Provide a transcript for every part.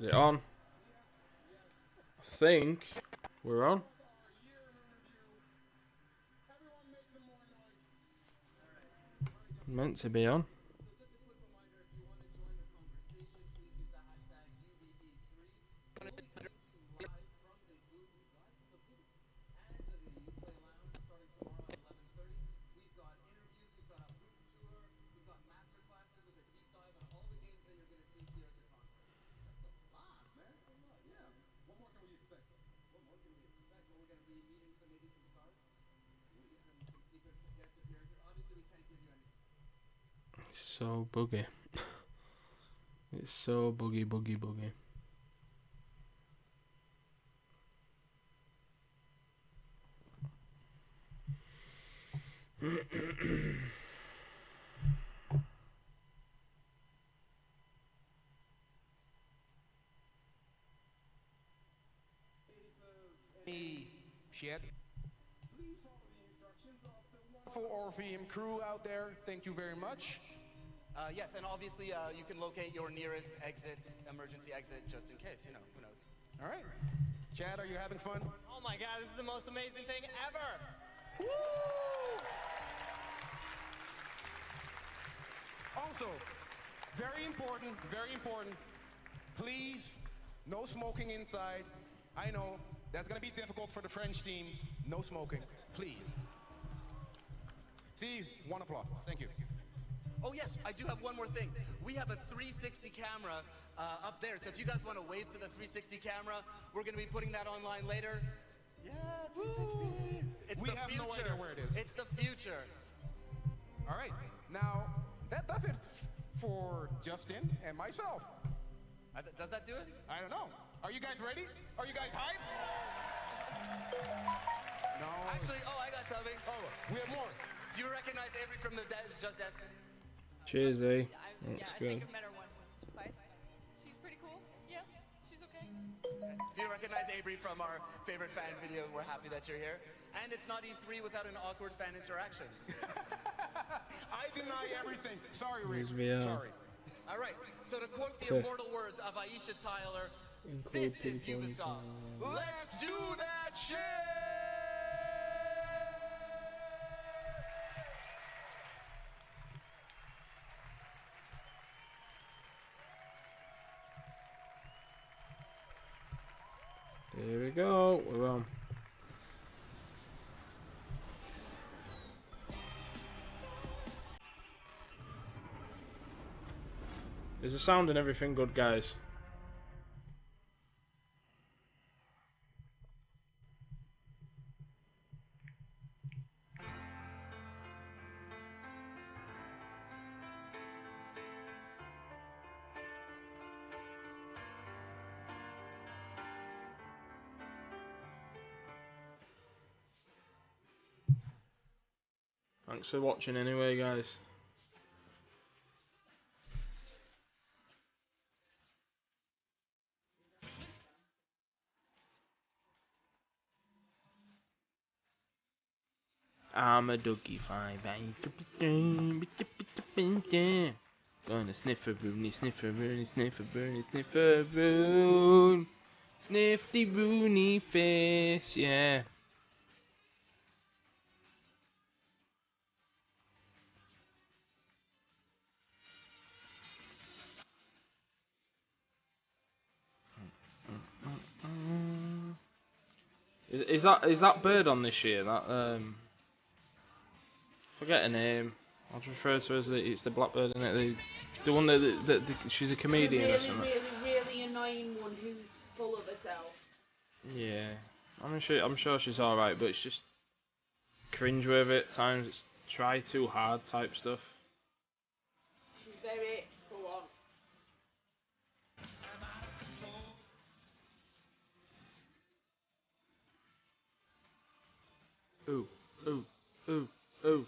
Is it on? I think we're on. Meant to be on. It's so buggy. It's so buggy. Shit. For Orpheum crew out there, thank you very much. Yes, and obviously you can locate your nearest exit, emergency exit, just in case, you know, who knows. All right. Chad, are you having fun? Oh my god, this is the most amazing thing ever! Woo! Also, very important, please, no smoking inside. I know, that's gonna be difficult for the French teams. No smoking, please. Steve, 1 o'clock, thank you. Oh yes, I do have one more thing. We have a 360 camera up there, so if you guys want to wave to the 360 camera, we're going to be putting that online later. Yeah, 360. Woo! It's We the have future. no idea where it is. It's the future. All right, now, that does it for Justin and myself. Does that do it? I don't know. Are you guys ready? Are you guys hyped? No. Actually, I got something. Oh, we have more. Do you recognize Avery from the Just Dance? Cheers, eh? That's I good. think I've met her once twice. She's pretty cool. Yeah, she's okay. Do you recognize Avery from our favorite fan video? We're happy that you're here. And it's not E3 without an awkward fan interaction. I deny everything. Sorry, Rick. Use VR. Sorry. All right, so to quote the immortal words of Aisha Tyler, this is UBISOFT. Let's do that shit! Here we go. We're on. Is the sound and everything good, guys? Thanks for watching anyway, guys. I'm a doggy fine. Gonna sniff a Rooney, sniff a Rooney, sniff a Rooney, sniff a Rooney. Sniff the Rooney face, yeah. Is that bird on this year? That forget her name. I'll just refer to her as it's the blackbird, isn't it? The one that she's a comedian or something. Really annoying one who's full of herself. Yeah, I'm sure she's all right, but it's just cringe with it. At times it's try too hard type stuff. She's very full on. Ooh, ooh, ooh, ooh.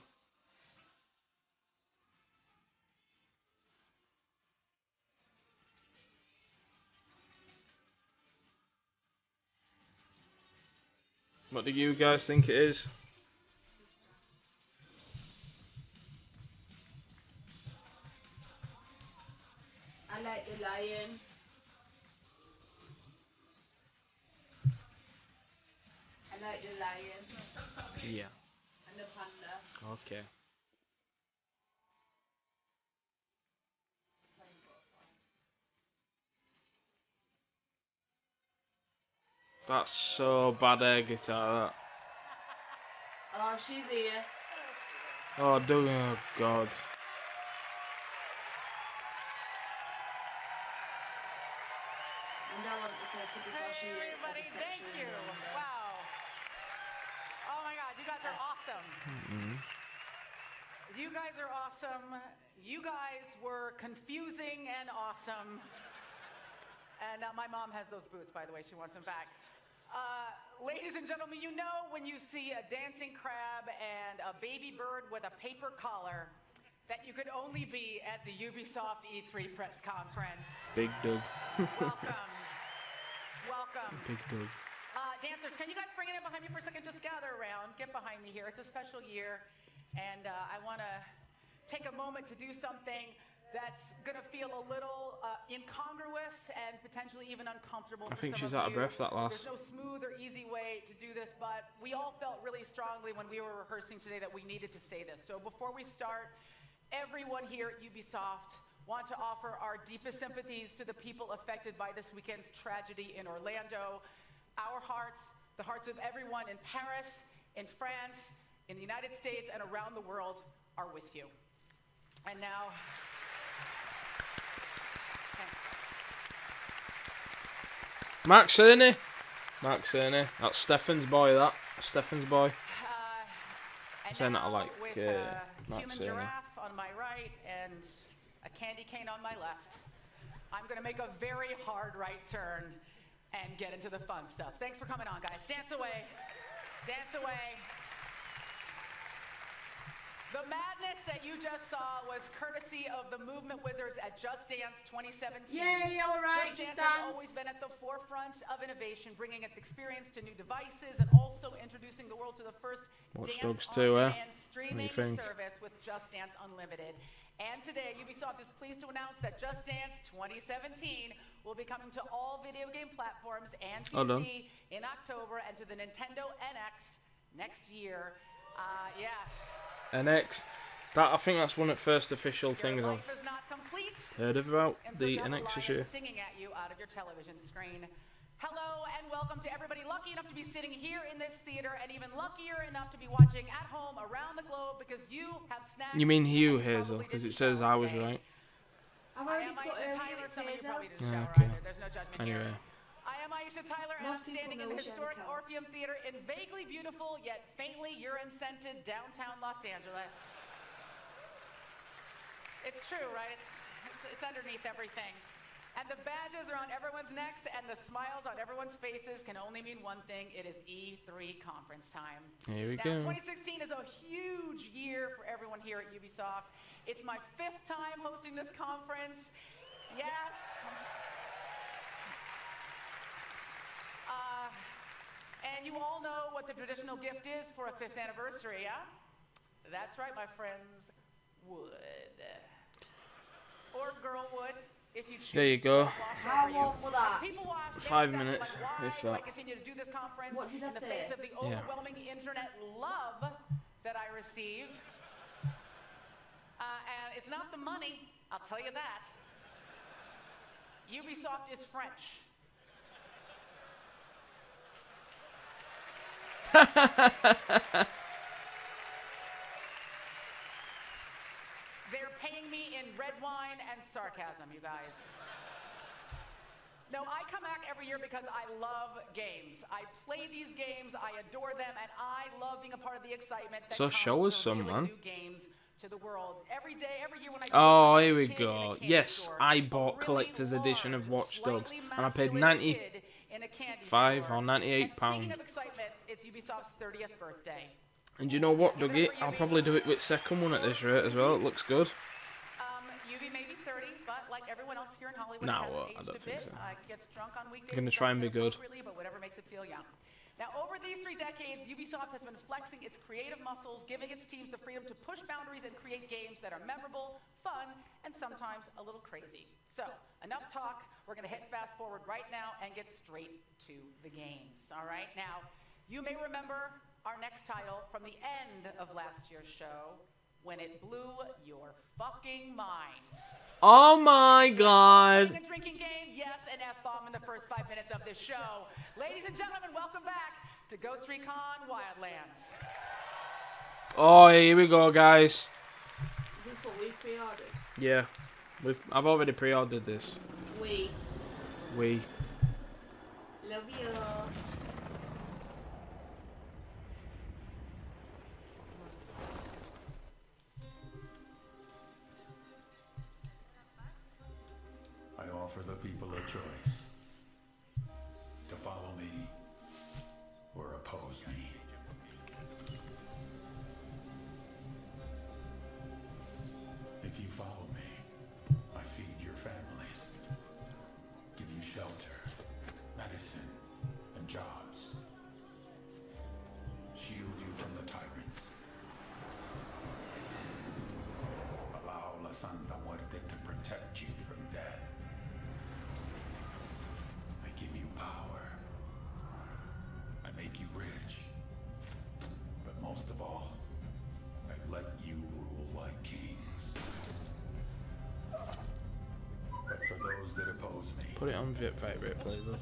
What do you guys think it is? I like the lion. like the lion Yeah. and the panda. Okay. That's so bad air guitar. That. Oh, she's here. Oh, oh God. And I want to take a before she Hey everybody, thank you. Wow. Oh my God, you guys are awesome. You guys are awesome. You guys were confusing and awesome. And my mom has those boots, by the way. She wants them back. Ladies and gentlemen, you know when you see a dancing crab and a baby bird with a paper collar that you could only be at the Ubisoft E3 press conference. Big Doug. Welcome. Welcome. Big Doug. Dancers, can you guys bring it in behind me for a second? Just gather around. Get behind me here. It's a special year. And I want to take a moment to do something that's going to feel a little incongruous and potentially even uncomfortable I for think some she's of out of you. breath, that lass. There's no smooth or easy way to do this, but we all felt really strongly when we were rehearsing today that we needed to say this. So before we start, everyone here at Ubisoft want to offer our deepest sympathies to the people affected by this weekend's tragedy in Orlando. Our hearts, the hearts of everyone in Paris, in France, in the United States, and around the world are with you. And now... Mark Cerny. Mark Cerny. That's Stefan's boy, that. Stefan's boy. And saying that I now like, with Mark human Cerny. giraffe on my right and a candy cane on my left, I'm going to make a very hard right turn and get into the fun stuff. Thanks for coming on, guys. Dance away. Dance away. The madness that you just saw was courtesy of the Movement Wizards at Just Dance 2017. Yay, all right, Just has Dance. always been at the forefront of innovation, bringing its experience to new devices and also introducing the world to the first Watch dance Dogs 2, on demand streaming think? service with Just Dance Unlimited. And today, Ubisoft is pleased to announce that Just Dance 2017 will be coming to all video game platforms and PC in October and to the Nintendo NX next year. Yes. NX. That I think that's one of the first official Your things life I've is not complete heard of about until the you have a NX this lion year. singing at you out of your television screen. Hello and welcome to everybody lucky enough to be sitting here in this theater and even luckier enough to be watching at home around the globe because you have snacks. You mean you, and Hazel? probably Because didn't it says shower I was today. right. I've I already am put Aisha her Tyler. Some of you probably didn't Yeah, shower okay. either. There's no judgment Anyway. here. I am Aisha Tyler, and I'm Most people standing in know the she historic only counts. Orpheum Theater in vaguely beautiful yet faintly urine-scented downtown Los Angeles. It's true, right? It's underneath everything. And the badges are on everyone's necks, and the smiles on everyone's faces can only mean one thing. It is E3 conference time. Here we Now, go. 2016 is a huge year for everyone here at Ubisoft. It's my 5th time hosting this conference. Yes. And you all know what the traditional gift is for a 5th anniversary, yeah? That's right, my friends. Wood. Or girl wood, if you choose. There you go. How long will that? People watch 5 exactly minutes, like, if why do I that. continue to do this conference What did I in the say? face of the overwhelming internet love that I receive? And it's not the money, I'll tell you that. Ubisoft is French. They're paying me in red wine and sarcasm, you guys. No, I come back every year because I love games. I play these games, I adore them, and I love being a part of the excitement that So comes show us with some, revealing man. new games to the world. Every day, every year when I Oh, was here a we kid in a go. candy Yes, store, I a bought really collector's edition of large, Watch Dogs, slightly and I paid masculine 90 kid in a candy 5 store. or 98 And speaking pound. of excitement, it's Ubisoft's 30th birthday. And you know what, Dougie? I'll probably do it with second one at this rate as well. It looks good. Yubi may be 30, but like everyone else here in Hollywood, No, hasn't I aged don't a think bit. so. Gets drunk on weekdays. Gonna try and be dresses good. appropriately, but whatever makes it feel young. Now, over these 3 decades, Ubisoft has been flexing its creative muscles, giving its teams the freedom to push boundaries and create games that are memorable, fun, and sometimes a little crazy. So, enough talk. We're going to hit fast forward right now and get straight to the games. All right? Now, You may remember our next title from the end of last year's show, when it blew your fucking mind. Oh my god. Playing a drinking game, yes, an F-bomb in the first 5 minutes of this show. Ladies and gentlemen, welcome back to Ghost Recon Wildlands. Oh, here we go, guys. Is this what we've pre-ordered? Yeah, I've already pre-ordered this. We. Love you. I offer the people a choice. To follow me or oppose me. If you follow me, I feed your families, give you shelter, medicine, and jobs, shield you from the tyrants, allow La Santa Muerte to protect you from death. I give you power, I make you rich, but most of all, I let you rule like kings. But for those that oppose me, Put it on vibrate, please, love.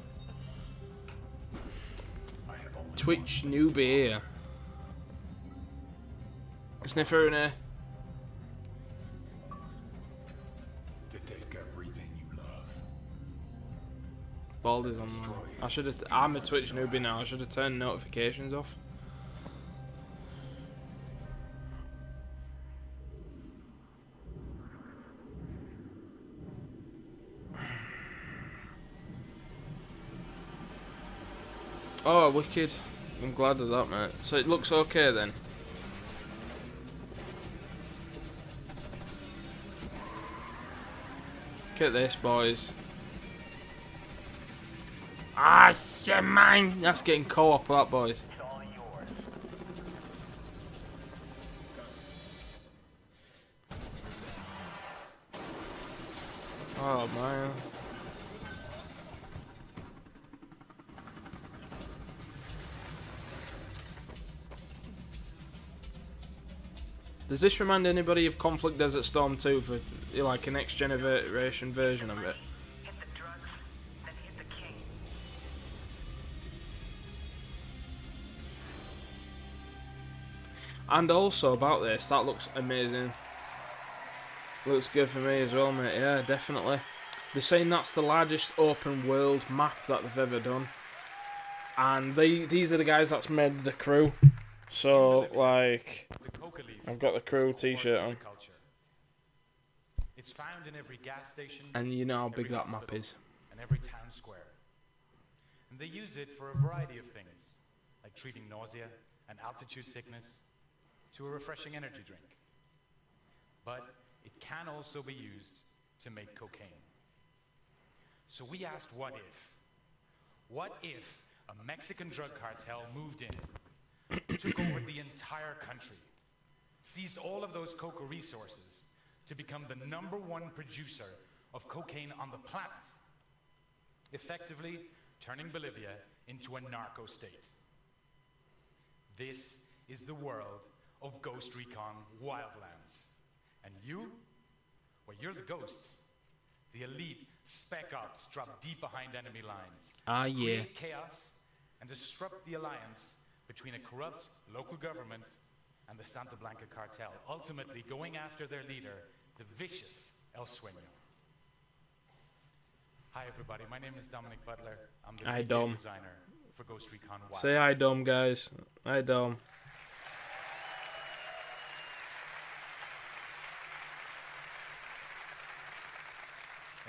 I have only Twitch newbie here. Sniffer in here. to take everything you love. Baldy's on. I should have. I'm a Twitch newbie now. I should have turned notifications off. Oh, wicked. I'm glad of that, mate. So it looks okay then. Look at this, boys. Ah, shit, man. That's getting co-op, that, boys. Oh, man. Does this remind anybody of Conflict Desert Storm 2 for like a next generation version of it? Hit the drugs, then hit the king. And also about this, that looks amazing. Looks good for me as well, mate. Yeah, definitely. They're saying that's the largest open world map that they've ever done. And these are the guys that's made the crew. So, like, I've got the crew t-shirt on. It's found in every gas station, And you know how big that map is. and every town square. And they use it for a variety of things, like treating nausea and altitude sickness, to a refreshing energy drink. But it can also be used to make cocaine. So we asked, what if? What if a Mexican drug cartel moved in, took over the entire country, seized all of those coca resources to become the #1 producer of cocaine on the planet, effectively turning Bolivia into a narco state? This is the world of Ghost Recon Wildlands. And you? Well, you're the ghosts. The elite spec ops drop deep behind enemy lines. Ah, yeah. Create chaos and disrupt the alliance between a corrupt local government and the Santa Blanca cartel, ultimately going after their leader, the vicious El Sueño. Hi, everybody. My name is Dominic Butler. I'm the Hi, lead Dom. game designer for Ghost Recon Wildlands. Say hi, Dom, guys. Hi, Dom.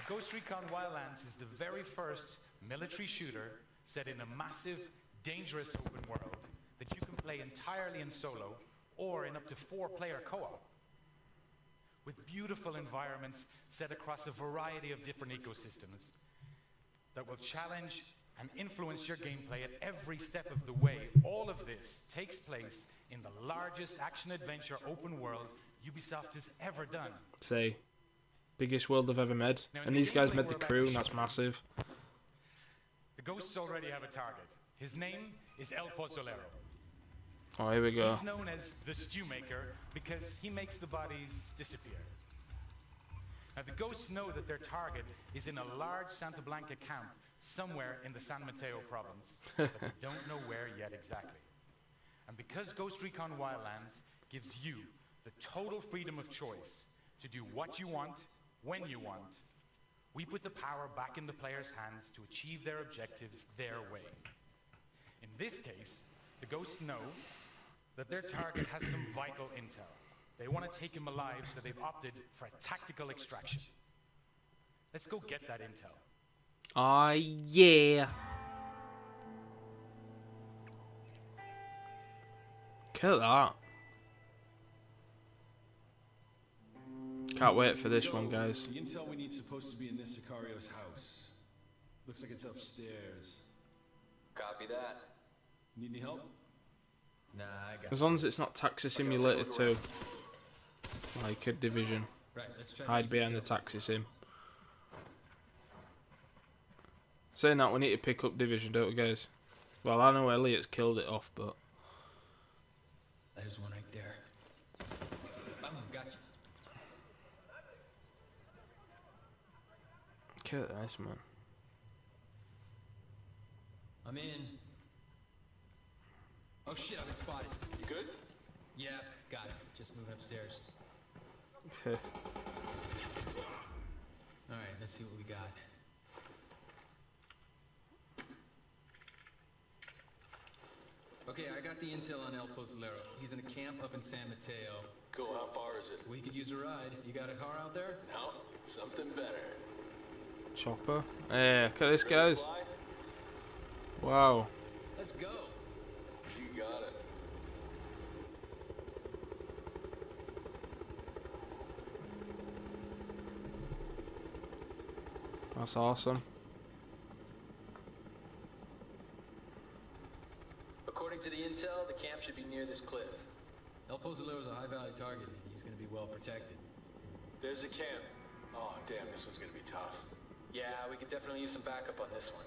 Ghost Recon Wildlands is the very first military shooter set in a massive, dangerous open world that you can play entirely in solo or in up to 4-player co-op. With beautiful environments set across a variety of different ecosystems that will challenge and influence your gameplay at every step of the way. All of this takes place in the largest action-adventure open world Ubisoft has ever done. Say, biggest world I've ever made. Now, in And the these guys gameplay made the we're about crew, to and that's show, massive. The ghosts already have a target. His name is El Pozzolero. Oh, here we go. He's known as the Stew Maker because he makes the bodies disappear. Now, the ghosts know that their target is in a large Santa Blanca camp somewhere in the San Mateo province, but they don't know where yet exactly. And because Ghost Recon Wildlands gives you the total freedom of choice to do what you want, when you want, we put the power back in the players' hands to achieve their objectives their way. In this case, the ghosts know that their target has some vital intel. They want to take him alive, so they've opted for a tactical extraction. Let's go get that intel. Ah, yeah. Look at that. Can't wait for this one, guys. The intel we need is supposed to be in this Sicario's house. Looks like it's upstairs. Copy that. Need any help? Nah, I got As long as it's not Taxi Simulator 2. Like a Division. Right, let's try. Hide behind the taxi sim. Saying that, we need to pick up Division, don't we, guys? Well, I know Elliot's killed it off, but... There's one right there. Boom, gotcha. Look at this, man. I'm in. Oh shit, I've been spotted. You good? Yeah, got it. Just moving upstairs. Alright, let's see what we got. Okay, I got the intel on El Pozzolero. He's in a camp up in San Mateo. Cool, how far is it? We could use a ride. You got a car out there? No, something better. Chopper. Yeah, look at this, guys. Wow. Let's go. You got it. That's awesome. According to the intel, the camp should be near this cliff. El Pozzolero's a high-value target. He's going to be well protected. There's a camp. Oh, damn, this one's gonna be tough. Yeah, we could definitely use some backup on this one.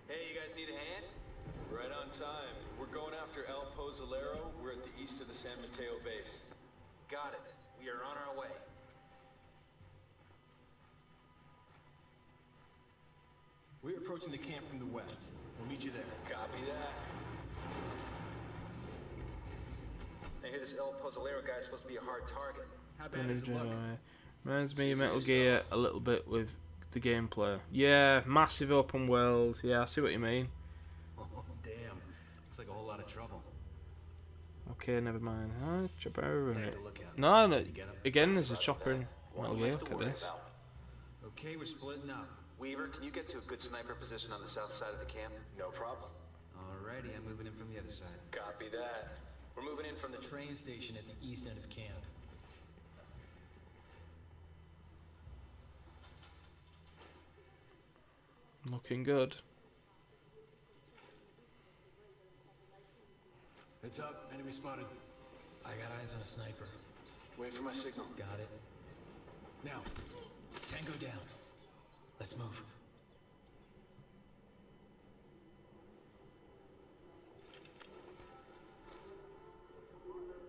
Hey, you guys need a hand? Right on time. We're going after El Pozzolero. We're at the east of the San Mateo base. Got it. We are on our way. We're approaching the camp from the west. We'll meet you there. Copy that. I hear this El Pozzolero guy's supposed to be a hard target. How bad does it look? Reminds me of Metal Gear a little bit with the gameplay. Yeah, massive open world. Yeah, I see what you mean. Oh, damn. Looks like a whole lot of trouble. Okay, never mind. Huh? Chopper. Take a look at No, no. You get 'em? Again, there's a chopper in Metal Gear. Look at this. Okay, we're splitting up. Weaver, can you get to a good sniper position on the south side of the camp? No problem. Alrighty, I'm moving in from the other side. Copy that. We're moving in from the train station at the east end of camp. Looking good. It's up. Enemy spotted. I got eyes on a sniper. Wait for my signal. Got it. Now. Tango down. Let's move.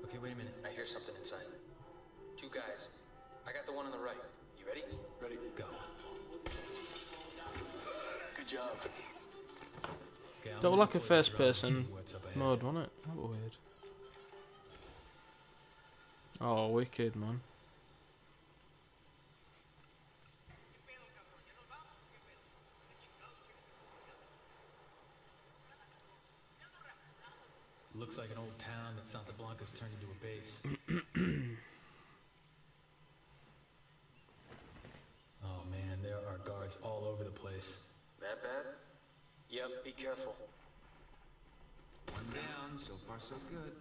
Okay, wait a minute. I hear something inside. Two guys. I got the one on the right. You ready? Ready? Go. Good job. Okay, That was like a first person mode, wasn't it? That was weird. Oh, wicked, man. Looks like an old town that Santa Blanca's turned into a base. Oh man, there are guards all over the place. That bad? Yep, be careful. One down. So far, so good.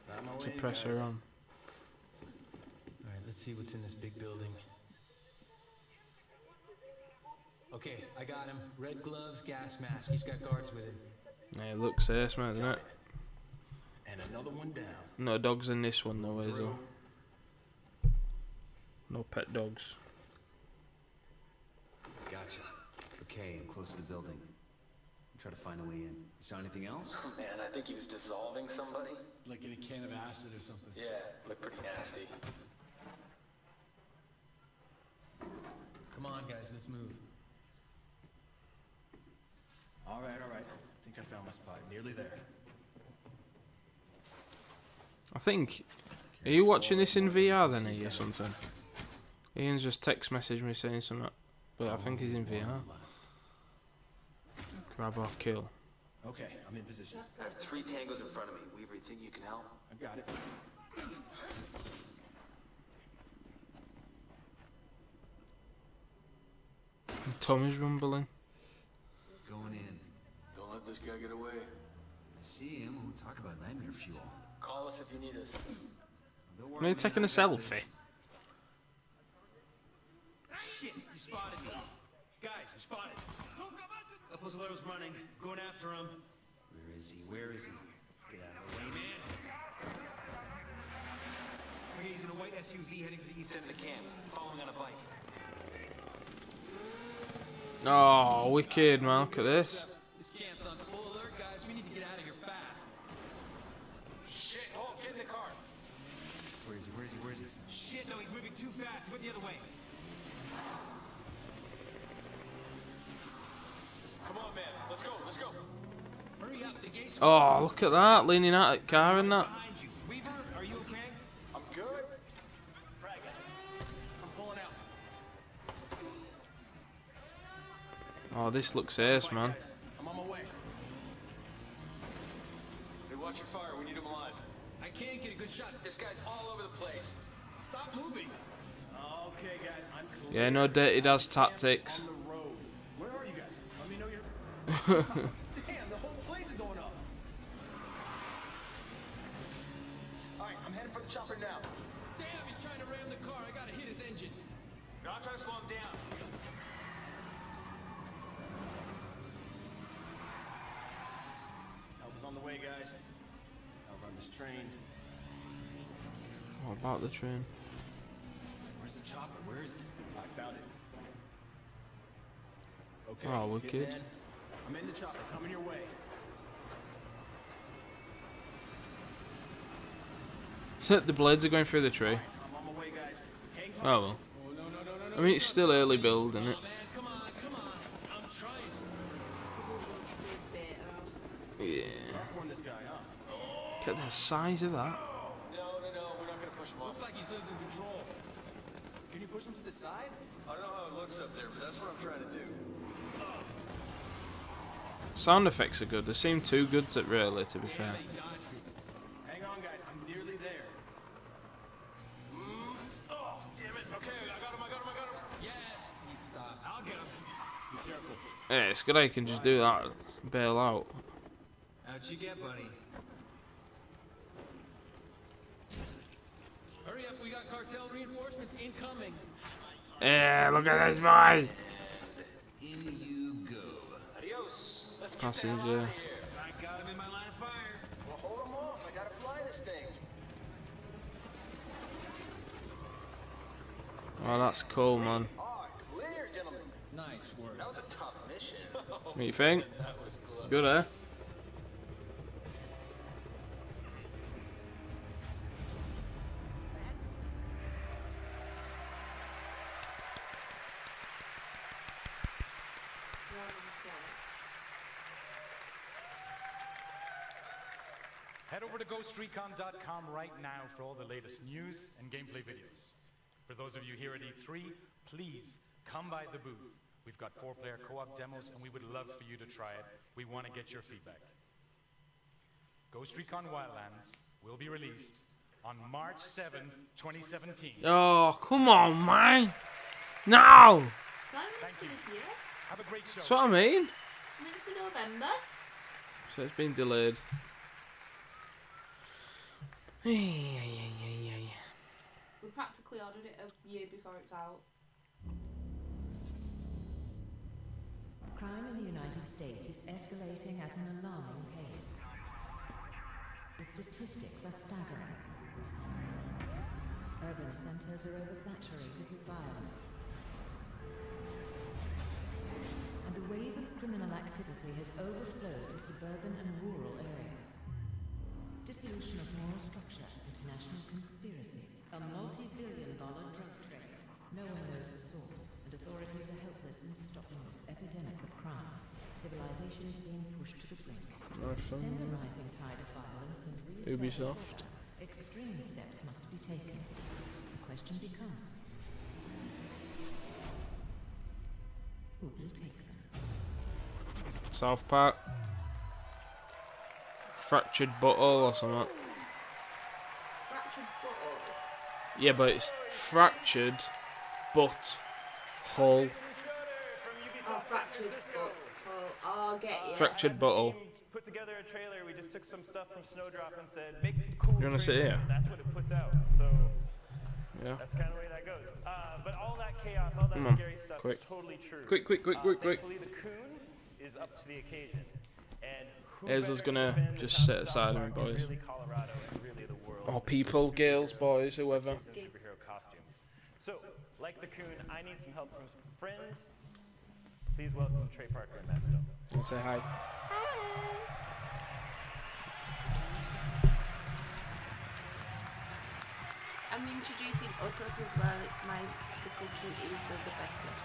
Got my way in, Suppressor guys. on. Alright, let's see what's in this big building. Okay, I got him. Red gloves, gas mask. He's got guards with him. Yeah, it looks ace, man, doesn't it? And another one down. No dogs in this one, though, is there? Through. No pet dogs. Gotcha. Okay, I'm close to the building. Try to find a way in. You saw anything else? Oh, man, I think he was dissolving somebody. Like in a can of acid or something. Yeah, looked pretty nasty. Come on, guys, let's move. All right. I think I found my spot. Nearly there. I think. Are you watching this in VR then, or something? Ian's just text messaged me saying something, but I think he's in VR. Grab or kill. Okay, I'm in position. I have 3 tangos in front of me. Weaver, you think you can help? I got it. Tommy's rumbling. Going in. Don't let this guy get away. I see him. We'll talk about nightmare fuel. Call us if you need us. Don't Are you taking a selfie? Shit, you spotted me. Guys, I'm spotted. El Pozolero's running. Going after him. Where is he? Get out of the way, man. Okay, he's in a white SUV heading for the east end of the camp. Following on a bike. Oh, wicked, man. Look at this. This camp's on full alert, guys. We need to get out of here fast. Shit, oh, get in the car. Where is he? Shit, no, he's moving too fast. He went the other way. Come on, man. Let's go. Hurry up, the gate's Oh, look at that. Leaning out at car and that. Behind you. Weaver, are you okay? I'm good. frag out. I'm pulling out. Oh, this looks ace, man. I'm on my way. Hey, watch your fire. We need him alive. I can't get a good shot. This guy's all over the place. Stop moving. Okay, guys, I'm clear. Yeah, no Dirty Daz tactics. On the road. Where are you guys? Let me know you're... Damn, the whole place is going up. All right, I'm heading for the chopper now. Damn, he's trying to ram the car. I gotta hit his engine. No, I'm trying to slow him down. Help is on the way, guys. I'll run this train. What about the train? Where's the chopper? Where is it? I found it. Okay, Oh, get wicked. in. I'm in the chopper. Coming your way. So the blades are going through the tree. I'm on my way, guys. Hang tight. Oh well. I mean, it's still early build, isn't it? Man, come on. I'm trying. Yeah. Tough one, this guy, huh? Look at the size of that. No, we're not gonna push him off. Looks like he's losing control. Can you push him to the side? I don't know how it looks up there, but that's what I'm trying to do. Sound effects are good. They seem too good to really, to be fair. He dodged it. Hang on, guys. I'm nearly there. Oh, damn it. Okay, I got him. Yes, he stopped. I'll get him. Be careful. Yeah, it's good how you can just do that. Bail out. How'd you get, buddy? Hurry up, we got cartel reinforcements incoming. Yeah, look at this boy. In you go. Adios. Let's get Passenger. the hell out of here. I got him in my line of fire. Well, hold him off. I gotta fly this thing. Oh, that's cool, man. Oh, clear, gentlemen. Nice work. That was a tough mission. What do you think? That was close. Good, eh? Head over to GhostRecon.com right now for all the latest news and gameplay videos. For those of you here at E3, please come by the booth. We've got 4-player co-op demos, and we would love for you to try it. We want to get your feedback. Ghost Recon Wildlands will be released on March 7th, 2017. Oh, come on, man. No! Meant to be this year. Have a great show. That's what I mean. Meant to be November. So it's been delayed. We practically ordered it a year before it's out. Crime in the United States is escalating at an alarming pace. The statistics are staggering. Urban centers are oversaturated with violence. And the activity has overflowed to suburban and rural areas. Dissolution of moral structure, international conspiracies, a multi-billion-dollar drug trade. No one knows the source, and authorities are helpless in stopping this epidemic of crime. Civilization is being pushed to the brink. Extend the rising tide of violence and Ubisoft. extreme steps must be taken. The question becomes, who will take them? South Park. Fractured butthole or something. Fractured butthole. Yeah, but it's fractured butt hole. Oh, fractured butthole. Oh, get you. Fractured butthole. Put together a trailer. We just took some stuff from Snowdrop and said, make a cool You wanna sit trailer. here? That's what it puts out. So Yeah. that's kind of the way that goes. But all that chaos, all that Come on, scary stuff quick. is totally true. Quick. Thankfully, the coon is up to the occasion. And who Hazel's better to gonna defend the just town sit of aside South of me, Park than boys. really Colorado and really the world Or with people, superheroes, girls, boys, whoever. and superhero costumes. So, like the coon, I need some help from some friends. Please welcome Trey Parker and Matt Stone. I'll say hi. I'm introducing Otot as well. It's my little cutie who does the best lift.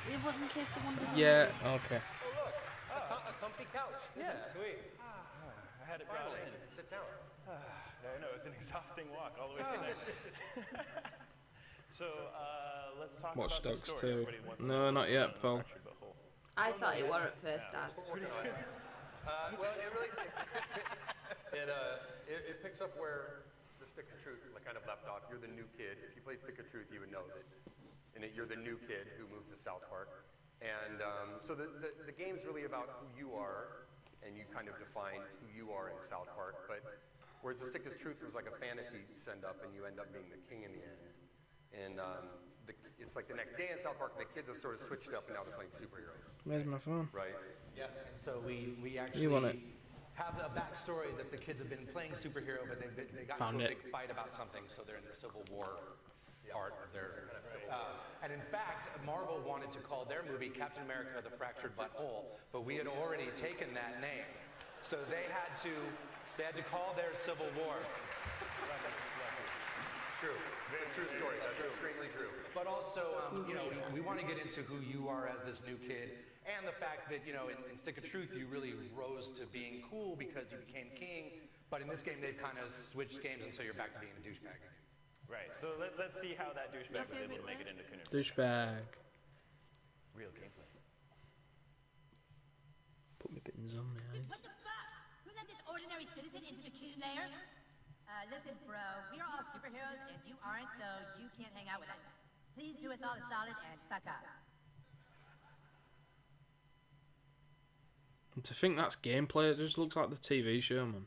It wasn't Kiss the Wonder Woman. Yeah, okay. A comfy couch. This is sweet. I had it brought in. Sit down. I know, it's an exhausting walk all the way in there. So, let's talk Watch about the Dogs story. 2. Everybody wants to No, know not yet, pal. I thought it were at first, Daz. Pretty soon. Well, it really it picks up where the Stick of Truth kind of left off. You're the new kid. If you played Stick of Truth, you would know that. And you're the new kid who moved to South Park. And so the game's really about who you are, and you kind of define who you are in South Park. But whereas the Stick of Truth was like a fantasy send-up, and you end up being the king in the end. And it's like the next day in South Park, and the kids have sort of switched up, and now they're playing superheroes. Where's my phone? Right. Yeah, so we actually You want it? have a backstory that the kids have been playing superhero, but they got Found into a it. big fight about something, so they're in the Civil War part of their and in fact, Marvel wanted to call their movie Captain America: The Fractured Butthole, but we had already taken that name, so they had to call their Civil War. True. It's a true story. That's extremely true. But also, we want to get into who you are as this new kid, and the fact that, in Stick of Truth, you really rose to being cool because you became king. But in this game, they've kind of switched games, and so you're back to being a douchebag. Right, so let's see how that douchebag was able to make it into Canoe. Douchebag. Real gameplay. Put my buttons on my eyes. What the fuck? Who let this ordinary citizen into the coon lair? Listen, bro, we are all superheroes and you aren't, so you can't hang out with us. Please do us all a solid and fuck up. And to think that's gameplay, it just looks like the TV show, man.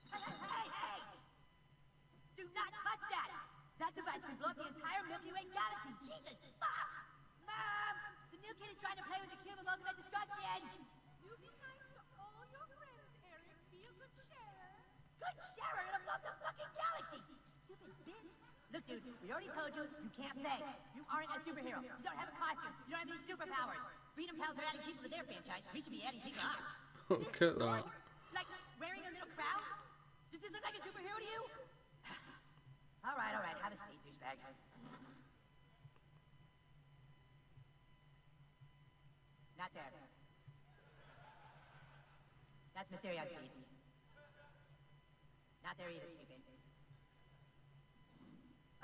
Hey! Do not touch that! That device can blow up the entire Milky Way galaxy. Jesus fuck! Mom! The new kid is trying to play with the cube of ultimate destruction! You be nice to all your friends, Ariel. Be a good sharer. Good sharer and blow up the fucking galaxy! Stupid bitch! Look, dude, we already told you, you can't play. You aren't a superhero. You don't have a costume. You don't have any superpowers. Freedom Pals are adding people to their franchise. We should be adding people to ours. Look at that. Like, wearing a little crown? Does this look like a superhero to you? All right, have a seat, douchebag. Not there. That's Mysterio's seat. Not there either, stupid.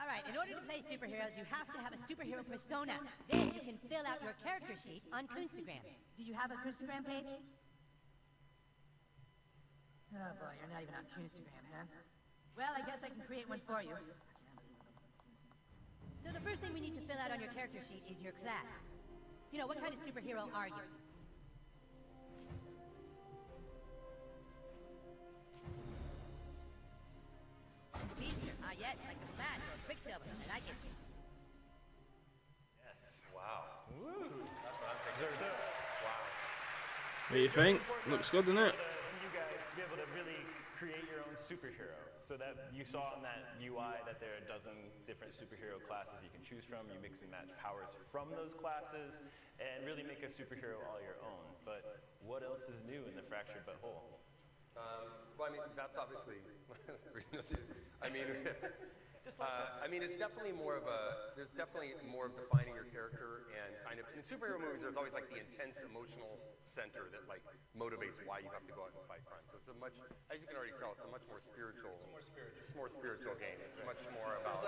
All right, in order to play superheroes, you have to have a superhero persona. Then you can fill out your character sheet on Coonstagram. Do you have a Coonstagram page? Oh boy, you're not even on Coonstagram, huh? Well, I guess I can create one for you. So the first thing we need to fill out on your character sheet is your class. You know, what kind of superhero are you? Speedster, yes, like the Flash or Quicksilver, I like it. Yes. Wow. Woo. That's what I'm thinking. Wow. What do you think? Looks good, doesn't it? You guys to be able to really create your own superhero. So that you saw in that UI that there are a dozen different superhero classes you can choose from. You mix and match powers from those classes and really make a superhero all your own. But what else is new in the Fractured But Whole? Well, I mean, that's obviously, I mean, I mean, it's definitely more of a, there's definitely more of defining your character and kind of, in superhero movies, there's always like the intense emotional center that like motivates why you have to go out and fight crime. So it's a much, as you can already tell, it's a much more spiritual, it's more spiritual game. It's much more about,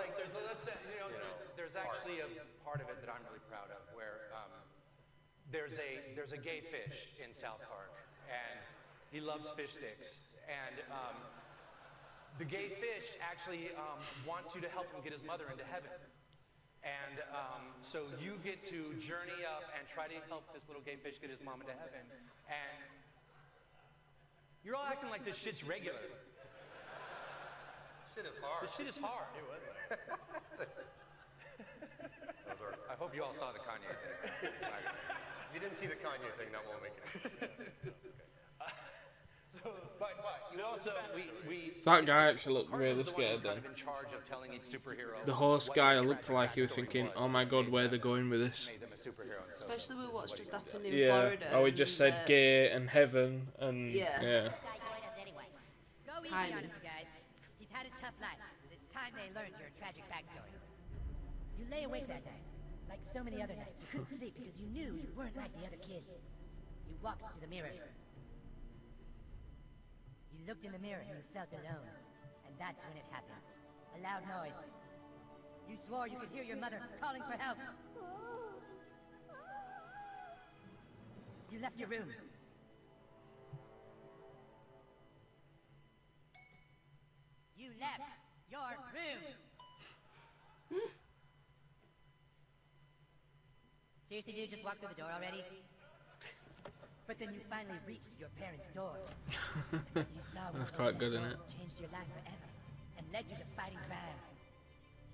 there's actually a part of it that I'm really proud of where there's a gay fish in South Park and he loves fish sticks. And the gay fish actually wants you to help him get his mother into heaven. And so you get to journey up and try to help this little gay fish get his mom into heaven. And you're all acting like this shit's regular. Shit is hard. This shit is hard. It was. I hope you all saw the Kanye thing. If you didn't see the Kanye thing, that won't make it. But you also, That guy actually looked really scared then. in charge of telling each superhero The horse guy looked like he was thinking, oh my god, where they're going with this. Especially with what's just happened in Yeah, Florida. oh, he just said gay and heaven and Yeah. Go easy on him, you guys. He's had a tough life. It's time they learned your tragic backstory. You lay awake that night, like so many other nights. You couldn't sleep because you knew you weren't like the other kid. You walked to the mirror. You looked in the mirror and you felt alone. And that's when it happened. A loud noise. You swore you could hear your mother calling for help. You left your room. You left your room. Seriously, dude, just walk through the door already? But then you finally reached your parents' door. You saw That's quite good, isn't it? Changed your life forever and led you to fighting crime.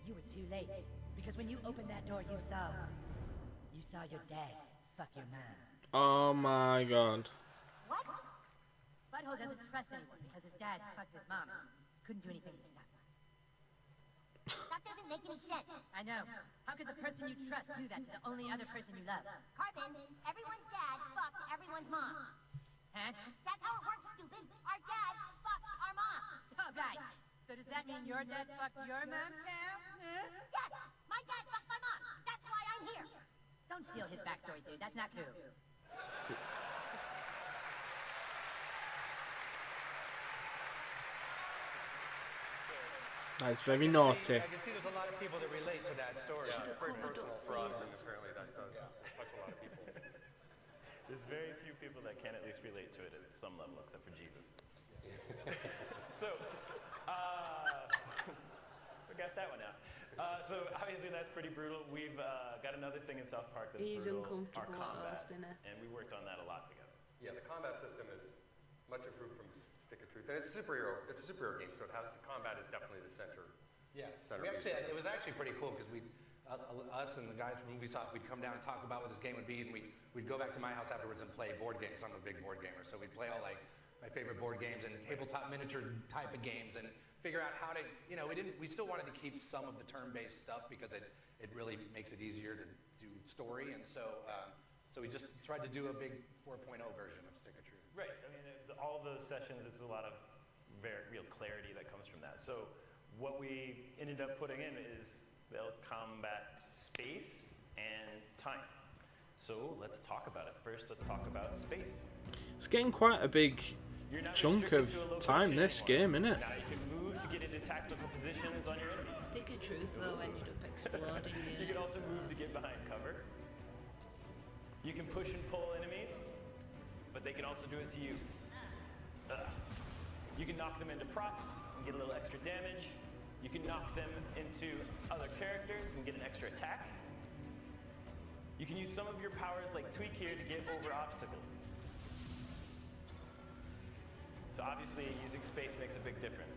You were too late because when you opened that door, you saw your dad fuck your mom. Oh my god. What? Butthole doesn't trust anyone because his dad fucked his mom. Couldn't do anything to stop it. That doesn't make any sense. I know. How could the person you trust do that to the only other person you love? Carbon, everyone's dad fucked everyone's mom. Huh? That's how it works, stupid. Our dads fuck our mom. Oh, right. So does that mean your dad fucked your mom, Cam? Huh? Yes! My dad fucked my mom. That's why I'm here. Don't steal his backstory, dude. That's not cool. That's very naughty. I can see there's a lot of people that relate to that story. Yeah, it's very personal for us, and apparently that does touch a lot of people. There's very few people that can at least relate to it at some level, except for Jesus. So, forgot that one out. So obviously that's pretty brutal. We've got another thing in South Park that's He's brutal, our uncomfortable at combat, last, isn't it? and we worked on that a lot together. Yeah, the combat system is much improved from Stick of Truth, and it's a superhero game, so it has the combat is definitely the center. Yeah, center we piece. actually, it was actually pretty cool because we, us and the guys from UBISOFT, we'd come down and talk about what this game would be, and we'd go back to my house afterwards and play board games. I'm a big board gamer, so we'd play all like my favorite board games and tabletop miniature type of games and figure out how to, we still wanted to keep some of the turn-based stuff because it really makes it easier to do story, and so we just tried to do a big 4.0 version of Stick of Truth. Right. I mean, all those sessions, it's a lot of very real clarity that comes from that. So what we ended up putting in is they'll combat space and time. So let's talk about it. First, let's talk about space. It's getting quite a big chunk of time, this game, isn't it? Now you can move to get into tactical positions on your enemies. Stick of Truth, though, ended up exploding. You can also move to get behind cover. You can push and pull enemies, but they can also do it to you. You can knock them into props and get a little extra damage. You can knock them into other characters and get an extra attack. You can use some of your powers like Tweak here to get over obstacles. So obviously using space makes a big difference.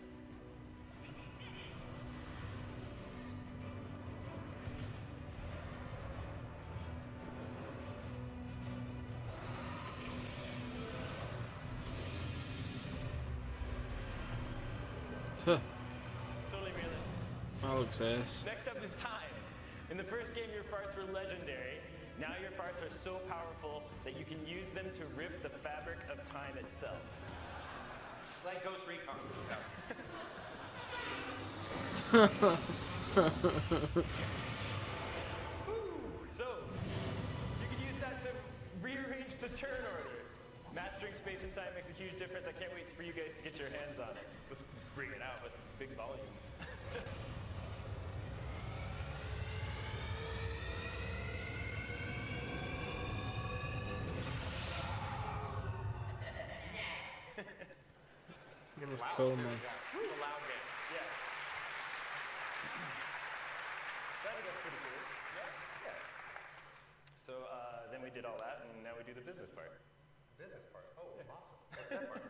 Huh. Totally realistic. That looks ace. Next up is time. In the first game, your farts were legendary. Now your farts are so powerful that you can use them to rip the fabric of time itself. Like Ghost Recon. So, you can use that to rearrange the turn order. Mastering space and time makes a huge difference. I can't wait for you guys to get your hands on it. Let's bring it out with big volume. That's cool, man. It's a loud game. Yeah. I think that's pretty cool. Yeah. So then we did all that, and now we do the business part. Business part. Oh, awesome. What's that part?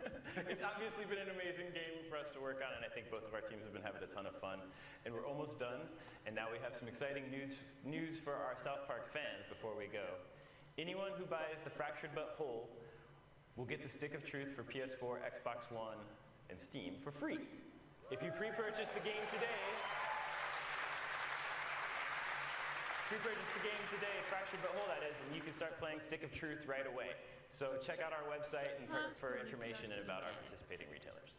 It's obviously been an amazing game for us to work on, and I think both of our teams have been having a ton of fun. And we're almost done, and now we have some exciting news for our South Park fans before we go. Anyone who buys the Fractured But Whole will get the Stick of Truth for PS4, Xbox One, and Steam for free. If you pre-purchase the game today, Fractured But Whole that is, and you can start playing Stick of Truth right away. So check out our website and for information and about our participating retailers.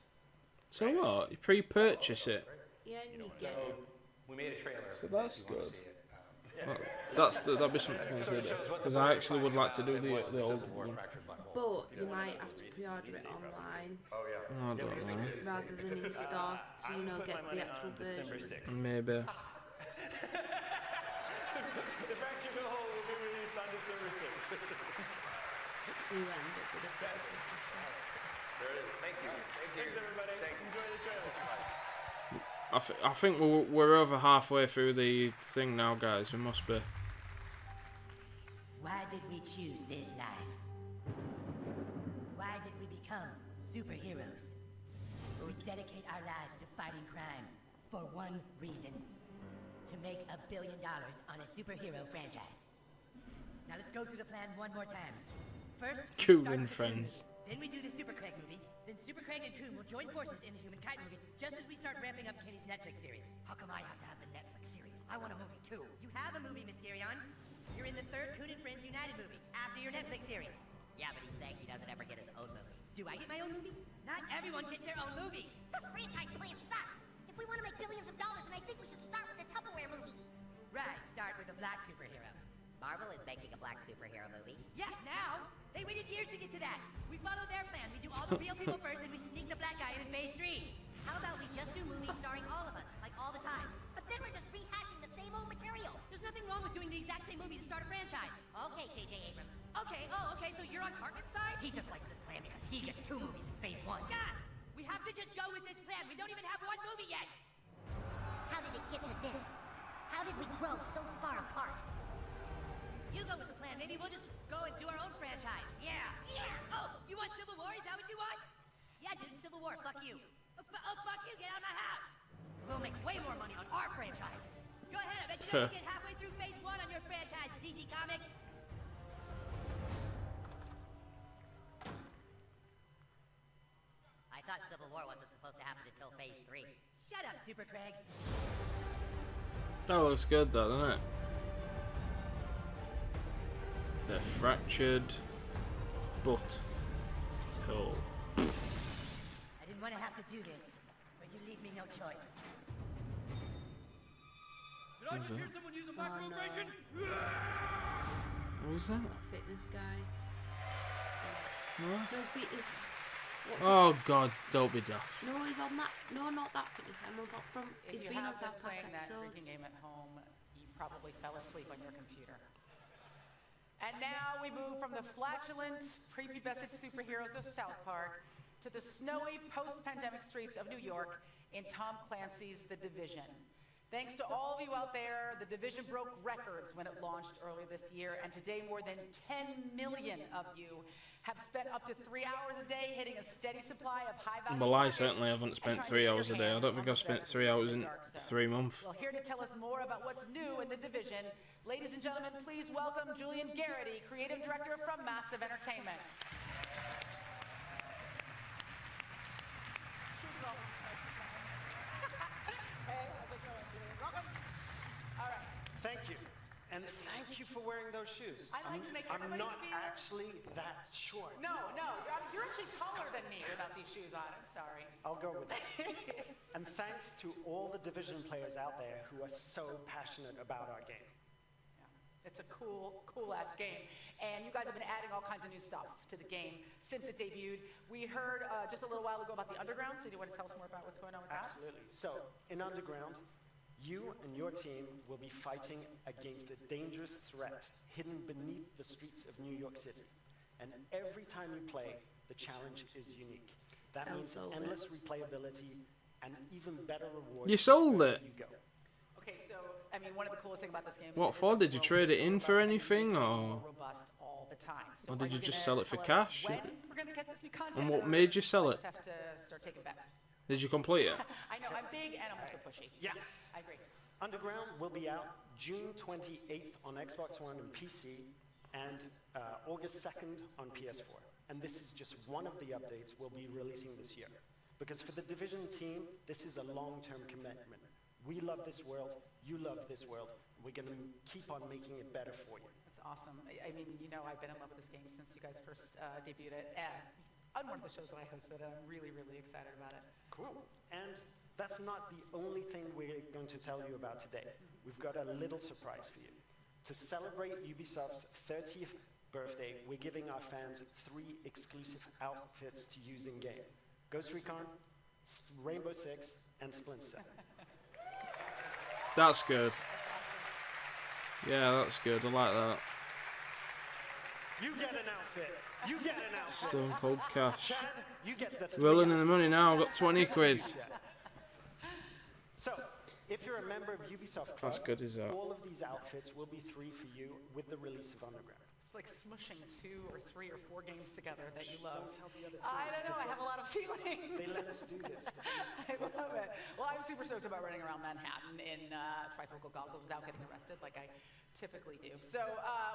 So what? You pre-purchase it? Yeah, and you get it. We made a trailer. So that's good. Well, that'd be something to consider. Because I actually would like to do the old one. But you might have to pre-order it online. Oh yeah. I don't know. Rather than in store to, you know, get the actual version. Maybe. The Fractured But Whole will be released on December 6th. So you end up with a physical copy. There it is. Thank you. Thanks, everybody. Thanks. Enjoy the trailer. I think we're over halfway through the thing now, guys. We must be. Why did we choose this life? Why did we become superheroes? We dedicate our lives to fighting crime for one reason: to make $1 billion on a superhero franchise. Now let's go through the plan one more time. First, Cuban friends. then we do the Super Craig movie. Then Super Craig and Coon will join forces in the Human Kite movie, just as we start ramping up Kenny's Netflix series. How come I have to have the Netflix series? I want a movie too. You have a movie, Mysterion. You're in the third Coon and Friends United movie, after your Netflix series. Yeah, but he's saying he doesn't ever get his own movie. Do I get my own movie? Not everyone gets their own movie. This franchise plan sucks. If we want to make billions of dollars, then I think we should start with the Tupperware movie. Right, start with a black superhero. Marvel is making a black superhero movie. Yeah, now? They waited years to get to that. We follow their plan. We do all the real people first, and we sneak the black guy in phase 3. How about we just do movies starring all of us, like all the time? But then we're just rehashing the same old material. There's nothing wrong with doing the exact same movie to start a franchise. Okay, J.J. Abrams. Okay, so you're on Cartman's side? He just likes this plan because he gets 2 movies in phase 1. God! We have to just go with this plan. We don't even have one movie yet. How did it get to this? How did we grow so far apart? You go with the plan. Maybe we'll just go and do our own franchise. Yeah. Oh, you want Civil War? Is that what you want? Yeah, dude, Civil War. Fuck you. Fuck you. Get out of my house. We'll make way more money on our franchise. Go ahead. I bet you don't get halfway through phase 1 on your franchise, DC Comics. I thought Civil War wasn't supposed to happen until phase 3. Shut up, Super Craig. That looks good, though, doesn't it? The Fractured But Whole. I didn't want to have to do this, but you leave me no choice. Did I just hear someone use a microaggression? What was that? Fitness guy. What? No, what's Oh it? God, don't be daft. No, he's on that. No, not that fitness guy. No, but from. If He's you been on have South been Park playing that episodes. freaking game at home, you probably fell asleep on your computer. And now we move from the flatulent, prepubescent superheroes of South Park to the snowy, post-pandemic streets of New York in Tom Clancy's The Division. Thanks to all of you out there, The Division broke records when it launched earlier this year, and today more than 10 million of you have spent up to 3 hours a day hitting a steady supply of high-value Well, I targets certainly haven't and spent trying to 3 get hours a your day. I hands don't think on I've the spent best 3 hours of in the Dark Zone. 3 months. Well, here to tell us more about what's new in The Division, ladies and gentlemen, please welcome Julian Garrity, Creative Director from Massive Entertainment. wearing those shoes? I like to make I'm everybody not feel... actually that short. No, you're actually taller than me without these shoes on. I'm sorry. I'll go with it. And thanks to all the Division players out there who are so passionate about our game. It's a cool ass game. And you guys have been adding all kinds of new stuff to the game since it debuted. We heard just a little while ago about the Underground, so do you want to tell us more about what's going on with that? Absolutely. So, in Underground, you and your team will be fighting against a dangerous threat hidden beneath the streets of New York City. And every time you play, the challenge is unique. That means endless replayability and even better rewards. You sold it. You go. Okay, so I mean, one of the coolest things about this game. What for? Did you trade it in for anything, or? Robust all the time. So Or did you just sell it for cash? When we're gonna get this new content? And what made you sell it? I just have to start taking bets. Did you complete it? I know, I'm big and I'm also pushy. Yes. I agree. Underground will be out June 28th on Xbox One and PC, and August 2nd on PS4. And this is just one of the updates we'll be releasing this year. Because for the Division team, this is a long-term commitment. We love this world, you love this world, we're going to keep on making it better for you. That's awesome. I mean, you know, I've been in love with this game since you guys first debuted it, and on one of the shows that I hosted, I'm really, really excited about it. Cool. And that's not the only thing we're going to tell you about today. We've got a little surprise for you. To celebrate Ubisoft's 30th birthday, we're giving our fans 3 exclusive outfits to use in-game. Ghost Recon, Rainbow Six, and Splinter. That's good. Yeah, that's good. I like that. You get an outfit. You get an outfit. Stone Cold Cash. Chad, you get the 3 Willing in the money now. I've got 20 quid. So, if you're a member of Ubisoft Club, That's good, is that? all of these outfits will be free for you with the release of Underground. It's like smushing 2 or 3 or 4 games together that you love. Don't tell the other I teams, don't know, I 'cause have a lot of feelings. They let us do this. I love it. Well, I'm super stoked about running around Manhattan in trifocal goggles without getting arrested like I typically do. So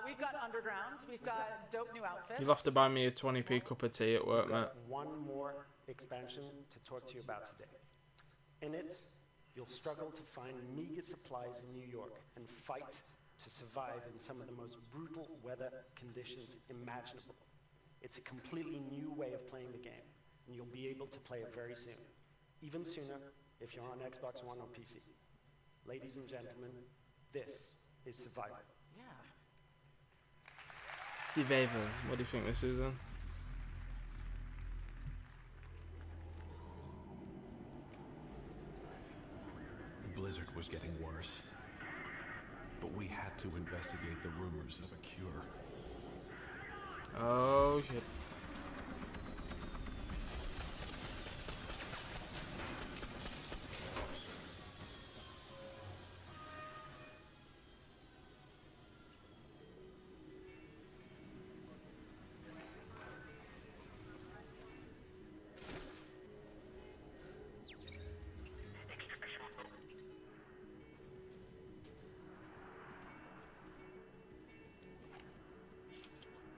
we've got Underground, we've got dope new outfits. You'll have to buy me a 20p cup of tea at work, We've mate. got one more expansion to talk to you about today. In it, you'll struggle to find meager supplies in New York and fight to survive in some of the most brutal weather conditions imaginable. It's a completely new way of playing the game, and you'll be able to play it very soon. Even sooner if you're on Xbox One or PC. Ladies and gentlemen, this is Survival. Yeah. Survival. What do you think this is then? The blizzard was getting worse, but we had to investigate the rumors of a cure. Oh shit.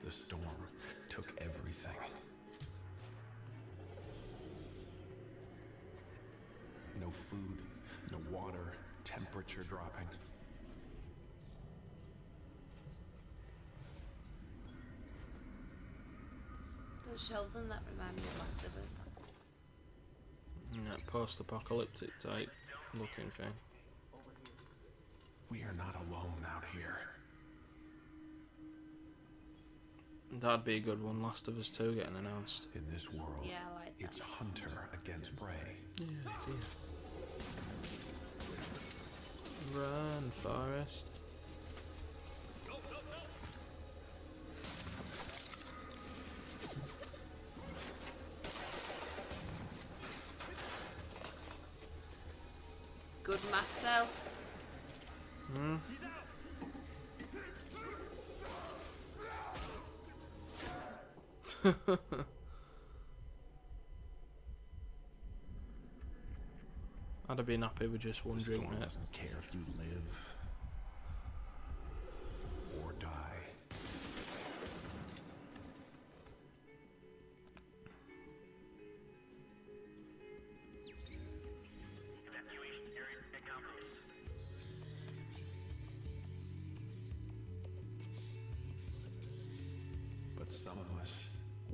The storm took everything. No food, no water, temperature dropping. Those shells in that remind me of Last of Us. That post-apocalyptic type looking thing. We are not alone out here. That'd be a good one. Last of Us 2 getting announced. In this world, Yeah, I like that. it's hunter against prey. Yeah, Run, Forest. Good math cell. Hmm. I'd have been happy with just one The drink, storm mate. doesn't care if you live or die. some of us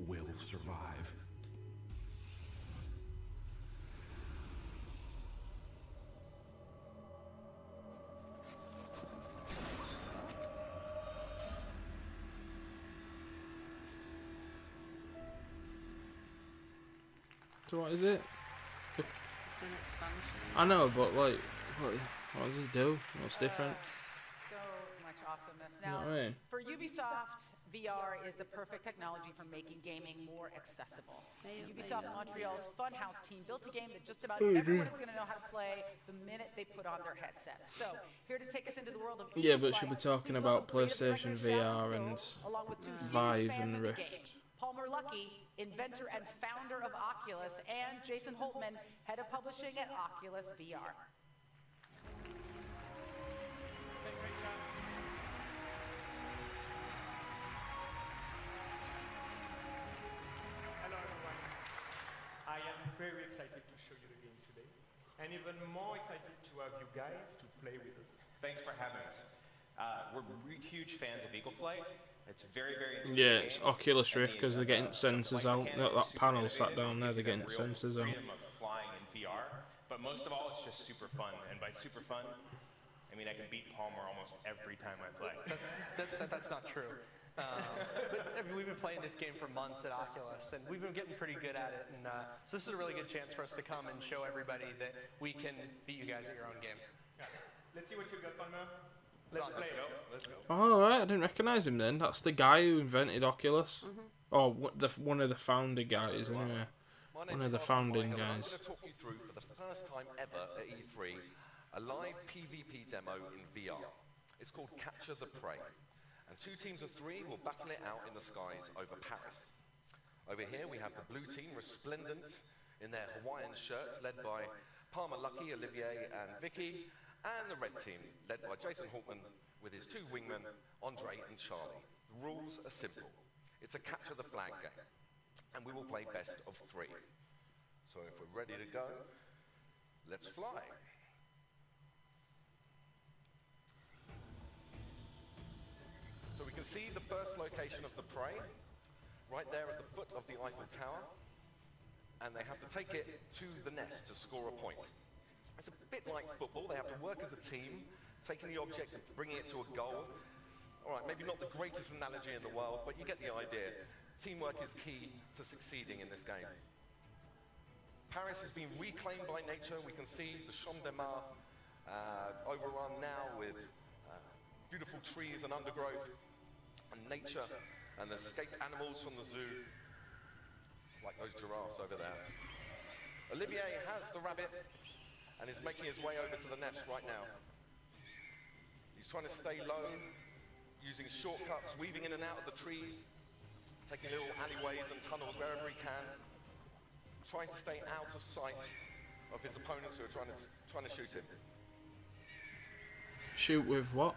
will survive. So what is it? It's an expansion. I know, but like, what does it do? What's different? So much awesomeness. You know Now, what I mean? for Ubisoft, VR is the perfect technology for making gaming more accessible. Ubisoft Montreal's Funhouse team built a game that just about everyone is going to know how to play the minute they put on their headsets. So, here to take us into the world of Yeah, but should be talking about PlayStation VR and Vive and Rift. Palmer Luckey, inventor and founder of Oculus, and Jason Holtman, head of publishing at Oculus VR. Hello everyone. I am very excited to show you the game today, and even more excited to have you guys to play with us. Thanks for having us. We're huge fans of Eagle Flight. It's very, very Yeah, it's Oculus Rift because they're getting sensors out. That panel sat down there, they're getting sensors out. Freedom of flying in VR, but most of all, it's just super fun. And by super fun, I mean I can beat Palmer almost every time I play. That's not true. But I mean, we've been playing this game for months at Oculus, and we've been getting pretty good at it. And so this is a really good chance for us to come and show everybody that we can beat you guys at your own game. Yeah. Let's see what you got, Palmer. Let's play. Let's go. Oh, right, I didn't recognise him then. That's the guy who invented Oculus. Oh, one of the founder guys, anyway. One of the founding guys. I'm going to talk you through, for the first time ever at E3, a live PvP demo in VR. It's called Capture the Prey. And 2 teams of 3 will battle it out in the skies over Paris. Over here we have the blue team, resplendent in their Hawaiian shirts, led by Palmer Luckey, Olivier, and Vicky. And the red team, led by Jason Holtman with his 2 wingmen, Andre and Charlie. The rules are simple. It's a capture the flag game, and we will play best of 3. So if we're ready to go, let's fly. So we can see the first location of the prey, right there at the foot of the Eiffel Tower, and they have to take it to the nest to score a point. It's a bit like football. They have to work as a team, taking the object and bringing it to a goal. All right, maybe not the greatest analogy in the world, but you get the idea. Teamwork is key to succeeding in this game. Paris has been reclaimed by nature. We can see the Champ de Mars overrun now with beautiful trees and undergrowth and nature and the escaped animals from the zoo, like those giraffes over there. Olivier has the rabbit and is making his way over to the nest right now. He's trying to stay low, using shortcuts, weaving in and out of the trees, taking little alleyways and tunnels wherever he can, trying to stay out of sight of his opponents who are trying to shoot him. Shoot with what?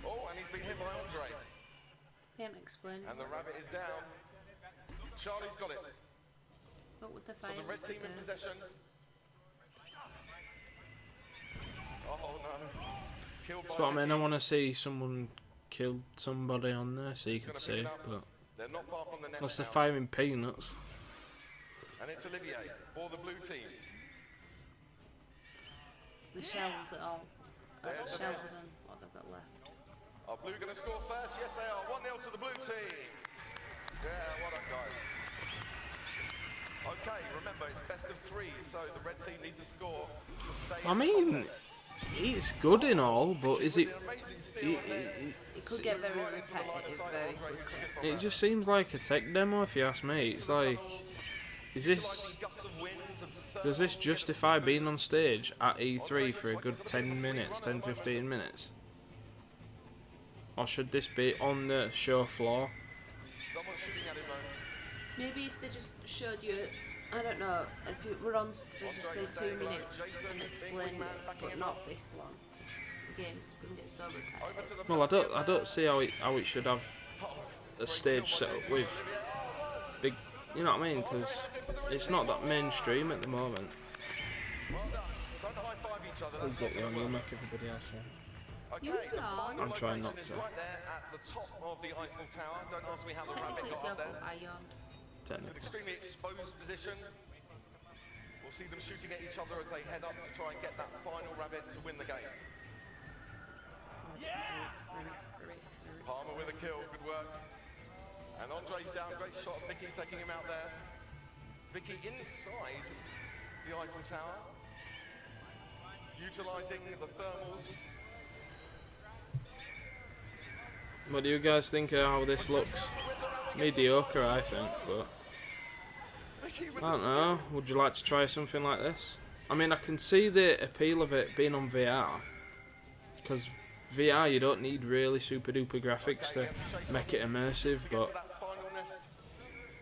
Oh, and he's been hit by Andre. Can't explain. And the rabbit is down. Charlie's got it. What would the So the red team in possession. Oh no. Killed by That's what I mean. I want to see someone kill somebody on there so you can see, but they're not far from the nest unless they're now. firing peanuts. And it's Olivier for the blue team. The shells at all. There's the Shells nest. and what they've got left. Are blue going to score first? Yes, they are. 1-0 to the blue team. Yeah, well done, guys. Okay, remember, it's best of 3, so the red team need to score to stay I in the mean, contest. it's good in all, but is it? It could get very repetitive very quickly. It just seems like a tech demo, if you ask me. It's like, is this? Does this justify being on stage at E3 for a good 10 minutes, 10-15 minutes? Or should this be on the show floor? Someone's shooting at him though. Maybe if they just showed you, I don't know, if you were on for just say 2 minutes and explained it, but not this long. Again, it's going to get so repetitive. Well, I don't see how it should have a stage set up with big, you know what I mean? Because it's not that mainstream at the moment. Well done. Don't high-five each other. Please get you on, you'll make everybody else. Okay, the final I'm trying not location is to. right there at the top of the Eiffel Tower. Don't ask me how the rabbit Technically, it's got your up there. fault I yawned. It's an extremely exposed position. We'll see them shooting at each other as they head up to try and get that final rabbit to win the game. Yeah! Palmer with a kill, good work. And Andre's down, great shot. Vicky taking him out there. Vicky inside the Eiffel Tower, utilising the thermals. What do you guys think of how this looks? Mediocre, I think, but I don't know. Would you like to try something like this? I mean, I can see the appeal of it being on VR, because VR you don't need really super duper graphics to make it immersive, but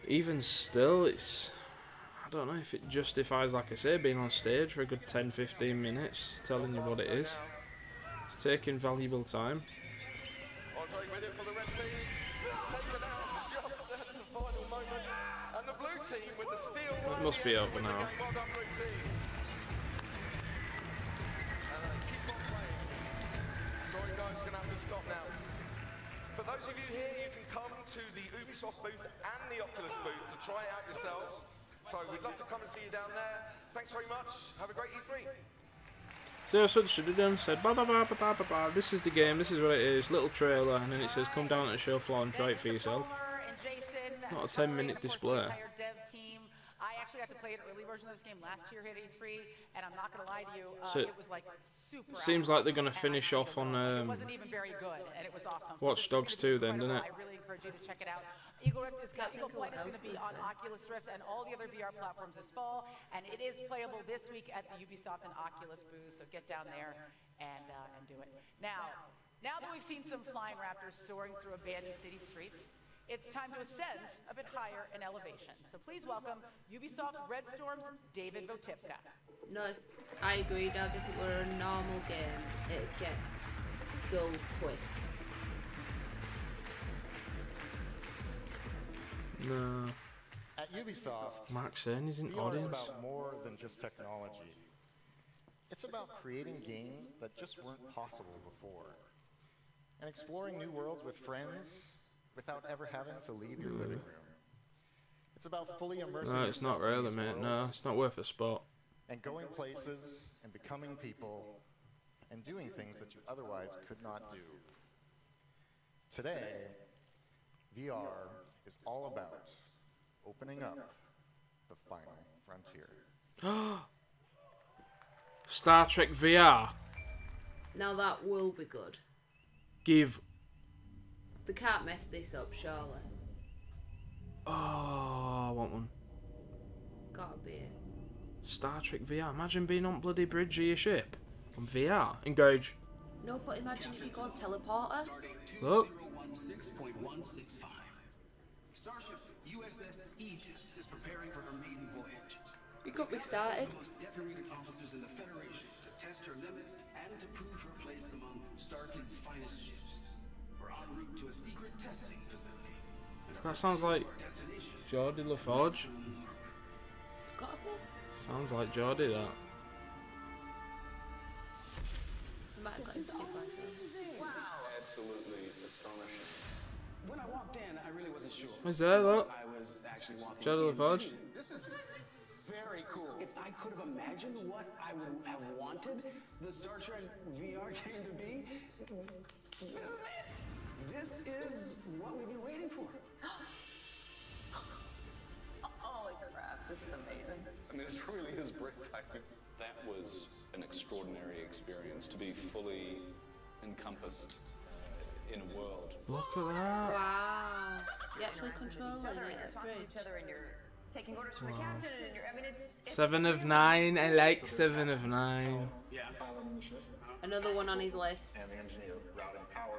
even still, it's, I don't know if it justifies, like I say, being on stage for a good 10-15 minutes, telling you what it is. It's taking valuable time. Andre with it for the red team. Taken out just at the final moment. And the blue team with the steal. It must be over now. Well done, blue team. And they keep on playing. Sorry guys, we're going to have to stop now. For those of you here, you can come to the Ubisoft booth and the Oculus booth to try it out yourselves. So we'd love to come and see you down there. Thanks very much. Have a great E3. So that's what they should have done. Said, ba ba ba ba ba ba ba. This is the game. This is what it is. Little trailer, and then it says, come down to the show floor and try it for yourself. Not a 10-minute display. I actually got to play an early version of this game last year at E3, and I'm not going to lie to you, So it was like super. Seems like they're going to finish off on it wasn't even very good, and it was awesome. Watch Dogs 2 then, doesn't it? I really encourage you to check it out. Eagle Flight is going to be on Oculus Rift and all the other VR platforms this fall, and it is playable this week at the Ubisoft and Oculus booths. So get down there and do it. Now that we've seen some flying raptors soaring through abandoned city streets, it's time to ascend a bit higher in elevation. So please welcome Ubisoft Red Storm's David Votipka. No, I agree, Daz. If it were a normal game, it'd get dull quick. No. At Ubisoft, Mark Cerny's in VR audience. is about more than just technology. It's about creating games that just weren't possible before, and exploring new worlds with friends without ever having to leave your living room. It's about fully immersing No, it's not yourself in really, these mate. No, worlds it's not worth a spot. and going places and becoming people and doing things that you otherwise could not do. Today, VR is all about opening up the final frontier. Star Trek VR. Now that will be good. Give. They can't mess this up, surely. Oh, I want one. Gotta be it. Star Trek VR. Imagine being on bloody bridge of your ship on VR. Engage. No, but imagine if you go on teleporter. Look. 6.165. Starship USS Aegis is preparing for her maiden voyage. You got me started. The most decorated officers in the Federation to test her limits and to prove her place among Starfleet's finest ships. We're en route to a secret testing facility. That sounds like Geordie LaForge. It's gotta be. Sounds like Geordie, that. Might have got into Wow. Absolutely astonishing. When I walked in, I really wasn't sure. What's that, look? I was actually walking Geordie into. LaForge. This is very cool. If I could have imagined what I would have wanted the Star Trek VR game to be, this is it. This is what we've been waiting for. Holy crap, this is amazing. I mean, it really is breathtaking. That was an extraordinary experience to be fully encompassed in a world. Look at that. Wow. You actually controlling it at Talking to each other and you're taking orders from the captain and you're, I mean, it's 7 of 9. I like 7 of 9. Yeah. Another one on his list.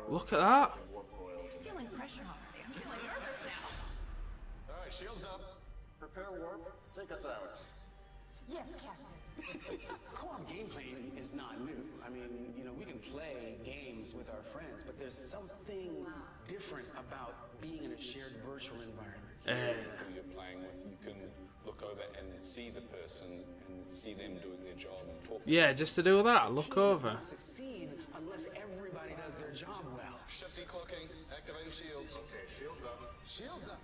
Look at that. I'm feeling pressure already. I'm feeling nervous now. All right, shields up. Prepare warp. Take us out. Yes, Captain. Co-op gameplay is not new. I mean, you know, we can play games with our friends, but there's something different about being in a shared virtual environment. Who you're playing with, you can look over and see the person and see them doing their job and talk. Yeah, just to do that. Look over. Succeed unless everybody does their job well. Shift decloaking, activating shields. Okay, shields up. Shields up.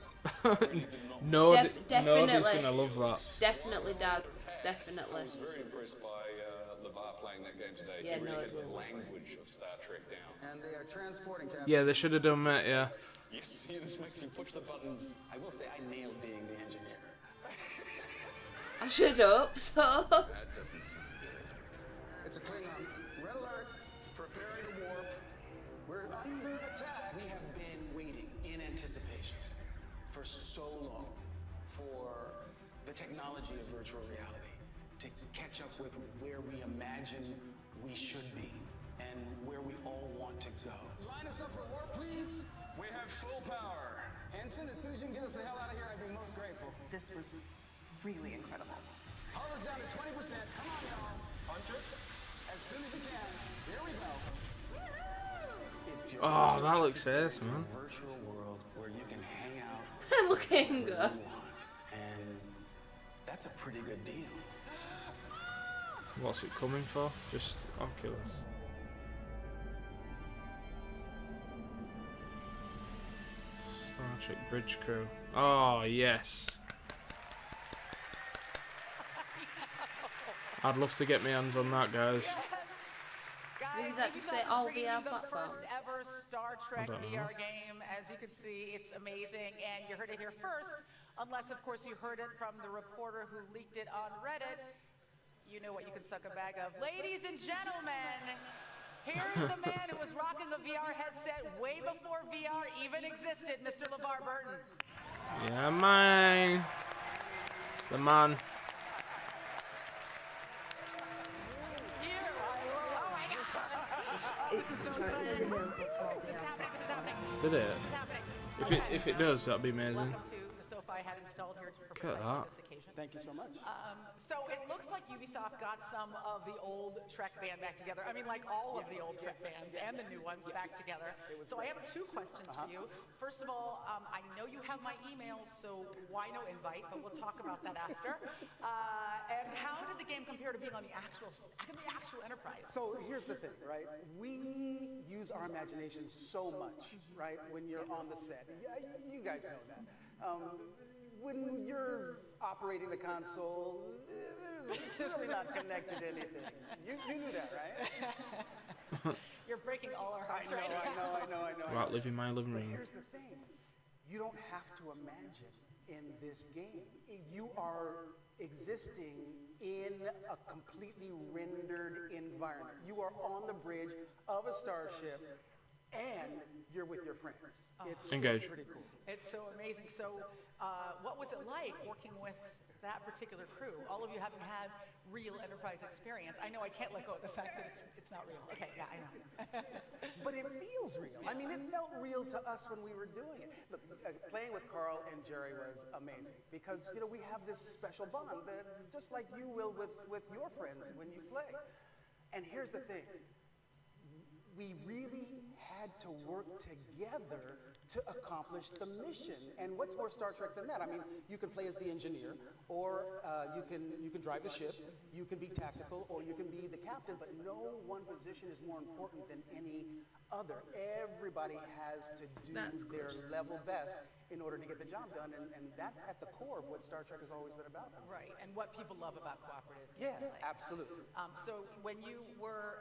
Nobody's Definitely. gonna love that. Definitely does. Definitely. I was very impressed by LeVar playing that game today. Yeah, he really no, had it the will. language of Star Trek down. And they are transporting Captain. Yeah, they should have done that. Yeah. Yes, this makes you push the buttons. I will say I nailed being the engineer. I should hope so. That doesn't seem good. It's a Klingon. Red alert. Preparing to warp. We're under attack. We have been waiting in anticipation for so long for the technology of virtual reality to catch up with where we imagine we should be and where we all want to go. Line us up for warp, please. We have full power. Hanson, as soon as you can get us the hell out of here, I'd be most grateful. This was really incredible. Hull is down to 20%. Come on, y'all. Punch it. As soon as you can. Here we go. It's your Oh, first that looks virtual ace, man. virtual world where you can hang out Look at him wherever go. you want. And that's a pretty good deal. What's it coming for? Just Oculus. Star Trek Bridge Crew. Oh, yes. I'd love to get my hands on that, guys. Does that just say Ubisoft is all bringing VR you the platforms? first ever Star Trek don't know. VR game. As you can see, it's amazing, and you heard it here first. Unless, of course, you heard it from the reporter who leaked it on Reddit. You know what you can suck a bag of. Ladies and gentlemen, here's the man who was rocking a VR headset way before VR even existed, Mr. LeVar Burton. Yeah, man. The man. It's apparently available to all VR platforms. Did it? If it does, that'd be amazing. Welcome to the sofa I had installed here for Look at precisely that. this occasion. Thank you so much. So it looks like Ubisoft got some of the old Trek band back together. I mean, like all of the old Trek bands and the new ones back together. So I have two questions for you. First of all, I know you have my email, so why no invite? But we'll talk about that after. And how did the game compare to being on the actual Enterprise? So here's the thing, right? We use our imagination so much, right? When you're on the set, you guys know that. When you're operating the console, it's really not connected to anything. You knew that, right? You're breaking all our hearts right now. I know. Right, living my living But room. here's the thing. You don't have to imagine in this game. You are existing in a completely rendered environment. You are on the bridge of a starship and you're with your friends. It's pretty cool. It's so amazing. So what was it like working with that particular crew? All of you having had real Enterprise experience. I know I can't let go of the fact that it's not real. Okay, yeah, I know. But it feels real. I mean, it felt real to us when we were doing it. Look, playing with Carl and Jerry was amazing because, you know, we have this special bond that just like you will with your friends when you play. And here's the thing. We really had to work together to accomplish the mission. And what's more Star Trek than that? I mean, you can play as the engineer, or you can drive the ship, you can be tactical, or you can be the captain, but no one position is more important than any other. Everybody has to do their level best in order to get the job done, and that's at the core of what Star Trek has always been about. Right, and what people love about cooperative Yeah, gameplay. absolutely. So when you were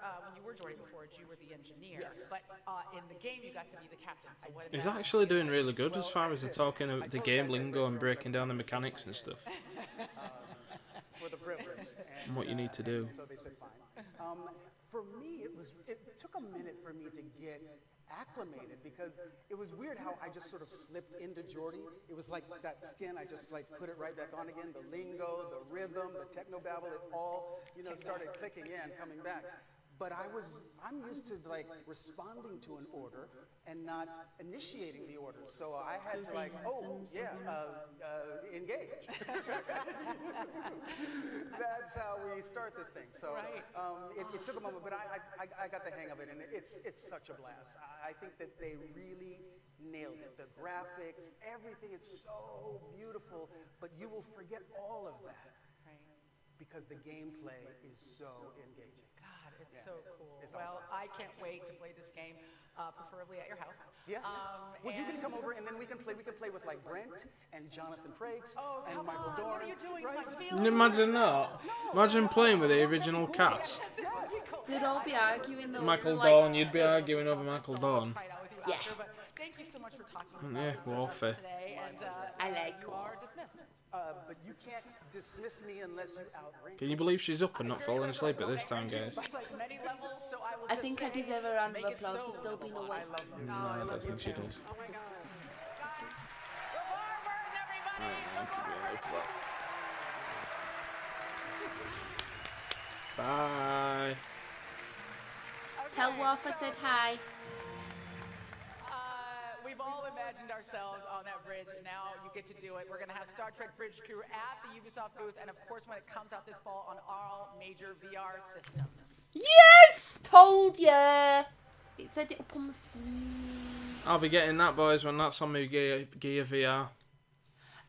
Jordy before, you were the engineer. Yes. But in the game, you got to be the captain. So what did He's that actually doing really good as far as the talking of the game lingo and breaking down the mechanics and stuff. For the privilege. And what you need to do. So they said fine. For me, it took a minute for me to get acclimated because it was weird how I just sort of slipped into Jordy. It was like that skin, I just like put it right back on again. The lingo, the rhythm, the technobabble, it all, started clicking in, coming back. But I'm used to like responding to an order and not initiating the order. So I had to like, engage. That's how we start this thing. So it took a moment, but I got the hang of it, and it's such a blast. I think that they really nailed it. The graphics, everything, it's so beautiful, but you will forget all of that because the gameplay is so engaging. God, it's so cool. Well, I can't wait to play this game, preferably at your house. Yes. Well, you can come over and then we can play. We can play with like Brent and Jonathan Frakes and Michael Dorn. What are you doing? Right? Can you imagine that? Imagine playing with the original cast. They'd all be arguing though. Michael like, Dorn, you'd be arguing over Michael Dorn. Yeah. Thank you so much for talking Yeah, warfare. today, and I like you are dismissed. But you can't dismiss me unless you outrank. Can you believe she's up and not falling asleep at this time, guys? I think I deserve a round of applause for still being awake. No, I don't think she does. Bye. Tell Wolf I said hi. We've all imagined ourselves on that bridge, and now you get to do it. We're going to have Star Trek Bridge Crew at the Ubisoft booth, and of course when it comes out this fall on all major VR systems. Yes! Told ya! It said it up on the screen. I'll be getting that, boys, when that's on my Gear VR.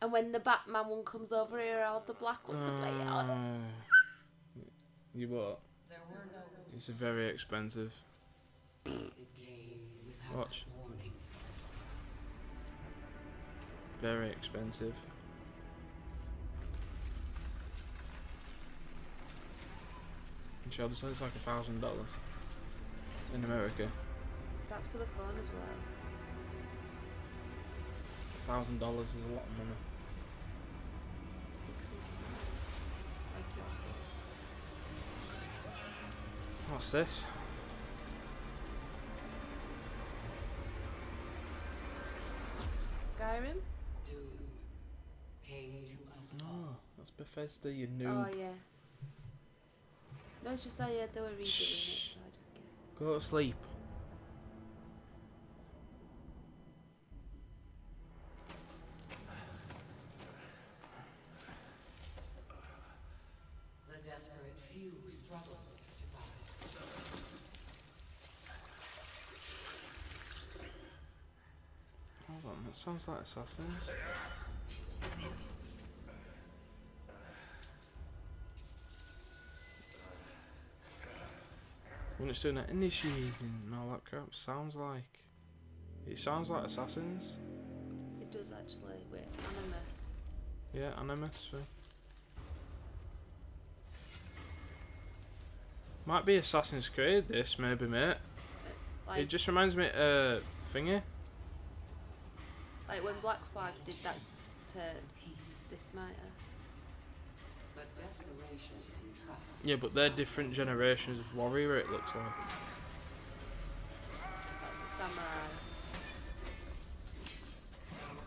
And when the Batman one comes over here, I'll have the black one to play it on. You what? It's very expensive. Watch. Very expensive. I'm sure this looks like $1,000 in America. That's for the phone as well. $1,000 is a lot of money. What's this? Skyrim? No, that's Bethesda, you noob. Oh, yeah. No, it's just I heard they were redoing it, so I just get Go to sleep. The desperate few struggle to survive. Hold on, that sounds like Assassins. When it's doing that initiating and all that crap, sounds like... It sounds like Assassins. it does actually. Wait, Animus. Yeah, Animus. So. Might be Assassin's Creed, this, maybe, mate. Like, It just reminds me thingy. like when Black Flag did that to this might have. But desperation and trust. Yeah, but they're different generations of warrior, it looks like. That's a samurai.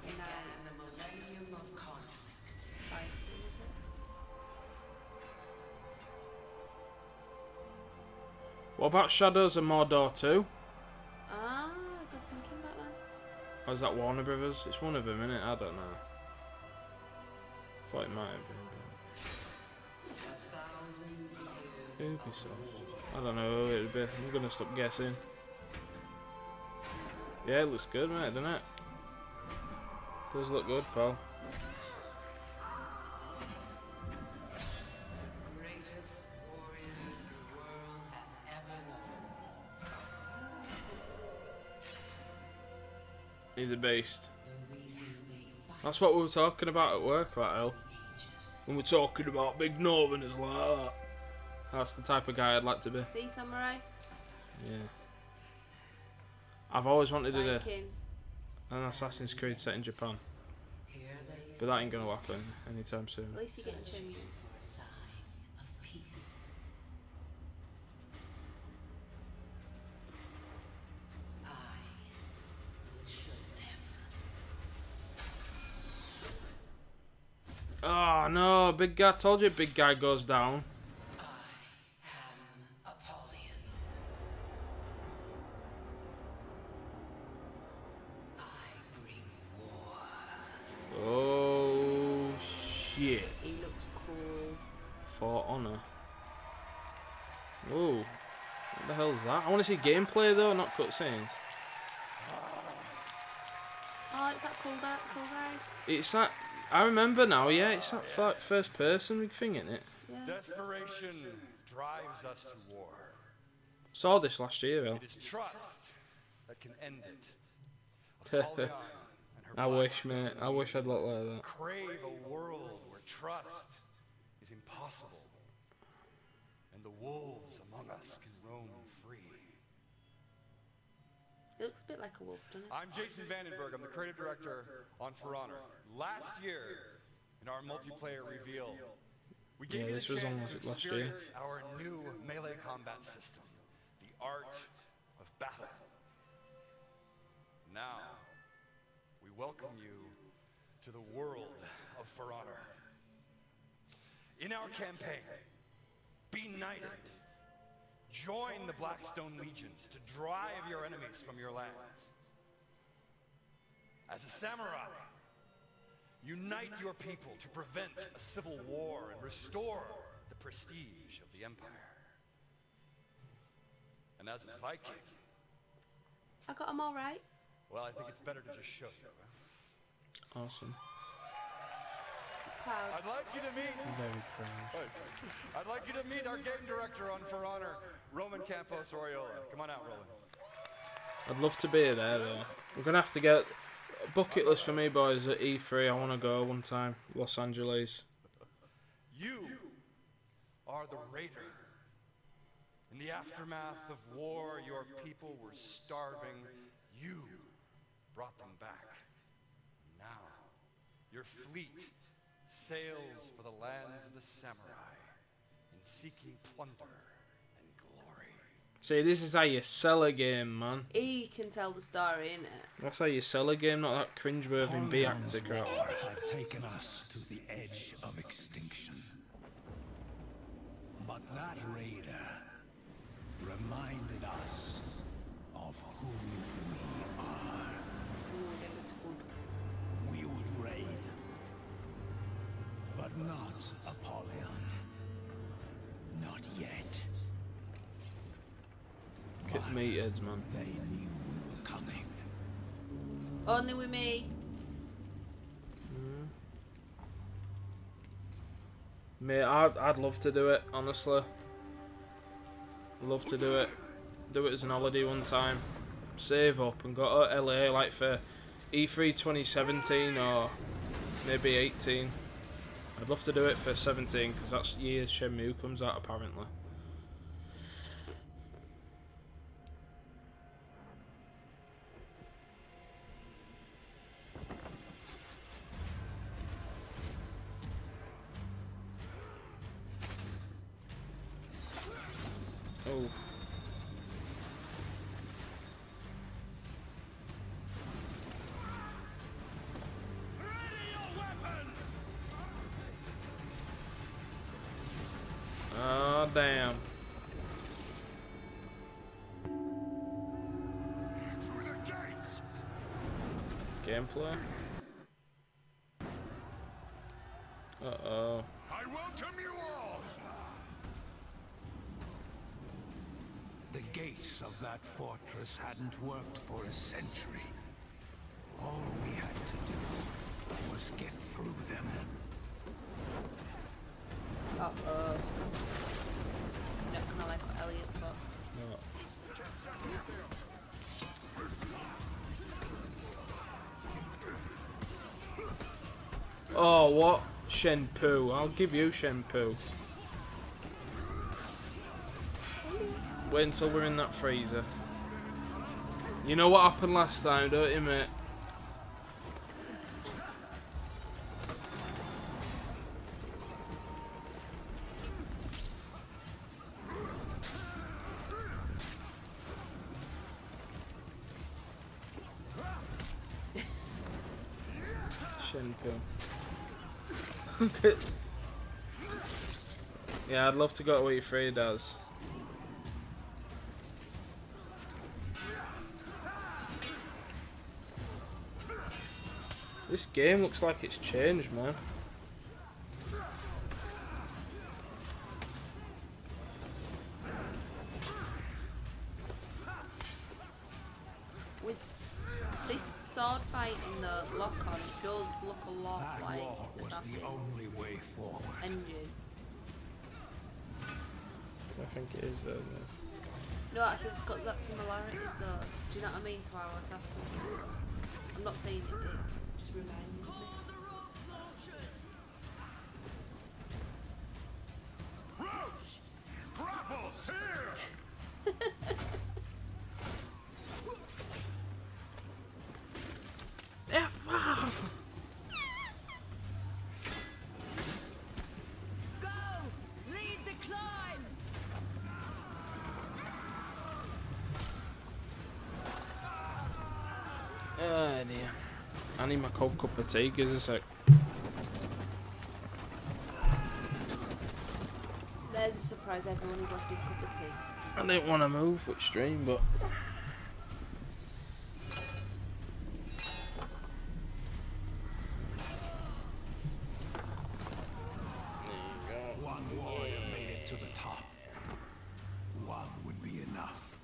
And a millennium of conflict. Viking, is it? What about Shadows of Mordor 2? Ah, good thinking about that. Or is that Warner Brothers? It's one of them, innit? I don't know. Thought it might have been. Ubisoft. I don't know who it'd be. I'm gonna stop guessing. Yeah, it looks good, mate, doesn't it? Does look good, pal. Greatest warriors the world has ever known. He's a beast. That's what we were talking about at work, right, El? When we're talking about big northerners like that. That's the type of guy I'd like to be. See, samurai? Yeah. I've always wanted Viking. an Assassin's Creed set in Japan. But that ain't gonna happen anytime soon. At least you're getting Shenmue. Oh no, big guy, told you big guy goes down. Oh shit. He looks cool. For Honor. Whoa. What the hell's that? I want to see gameplay though, not cutscenes. Oh, it's that cool guy. It's that. I remember now, yeah, it's that first person thing, isn't it? Yeah. Desperation drives us to war. Saw this last year, though. It is trust that can end it. Apollyon and her I wish, mate. I wish I'd look like that. crave a world where trust is impossible, and the wolves among us can roam free. It looks a bit like a wolf, doesn't it? I'm Jason Vandenberg. I'm the creative director on For Honor. Last year, in our multiplayer reveal, we gave you the chance to experience our new melee combat system, the art of battle. Now, we welcome you to the world of For Honor. In our campaign, be knighted. Join the Blackstone Legions to drive your enemies from your lands. As a samurai, unite your people to prevent a civil war and restore the prestige of the Empire. And as a Viking, I got them all right. well, I think it's better to just show you. Awesome. Proud. I'd like you to meet. Very proud. I'd like you to meet our game director on For Honor, Roman Campos Oriola. Come on out, Roland. I'd love to be there, though. We're gonna have to get a bucket list for me, boys. At E3, I want to go one time. Los Angeles. You are the Raider. In the aftermath of war, your people were starving. You brought them back. Now, your fleet sails for the lands of the samurai in seeking plunder and glory. See, this is how you sell a game, man. He can tell the story, innit? That's how you sell a game, not that cringeworthy B actor crap. Had taken us to the edge of extinction. But that raider reminded us of who we are. We would raid, but not Apollyon. Not yet. Look at meatheads, man. They knew we were coming. Only with me. Mate, I'd love to do it, honestly. Love to do it. Do it as an holiday one time. Save up and go to LA like for E3 2017 or maybe 18. I'd love to do it for 17 because that's years Shenmue comes out apparently. Oh. Oh, damn. Through the gates. Gameplay? Uh-oh. I welcome you all. The gates of that fortress hadn't worked for a century. All we had to do was get through them. Uh-oh. Not gonna like what Elliot put. No. Oh, what? SHENMUE. I'll give you SHENMUE. Wait until we're in that freezer. You know what happened last time, don't you, mate? SHENMUE. Yeah, I'd love to go to what E3 does. This game looks like it's changed, man. With this sword fight in the lock-on, it does look a lot That like wall was Assassin's the only way forward. engine. I think it is, isn't it? No, it says it's got that similarities though. Do you know what I mean to our Assassin's Creed? I'm not saying it, but it just reminds me. Roach! Grapples here! F5! Go! Lead the climb! Oh dear. I need my cold cup of tea, give us a sec. There's a surprise, everyone has left his cup of tea. I didn't want to move with stream, but... One warrior made it to the top. One would be enough.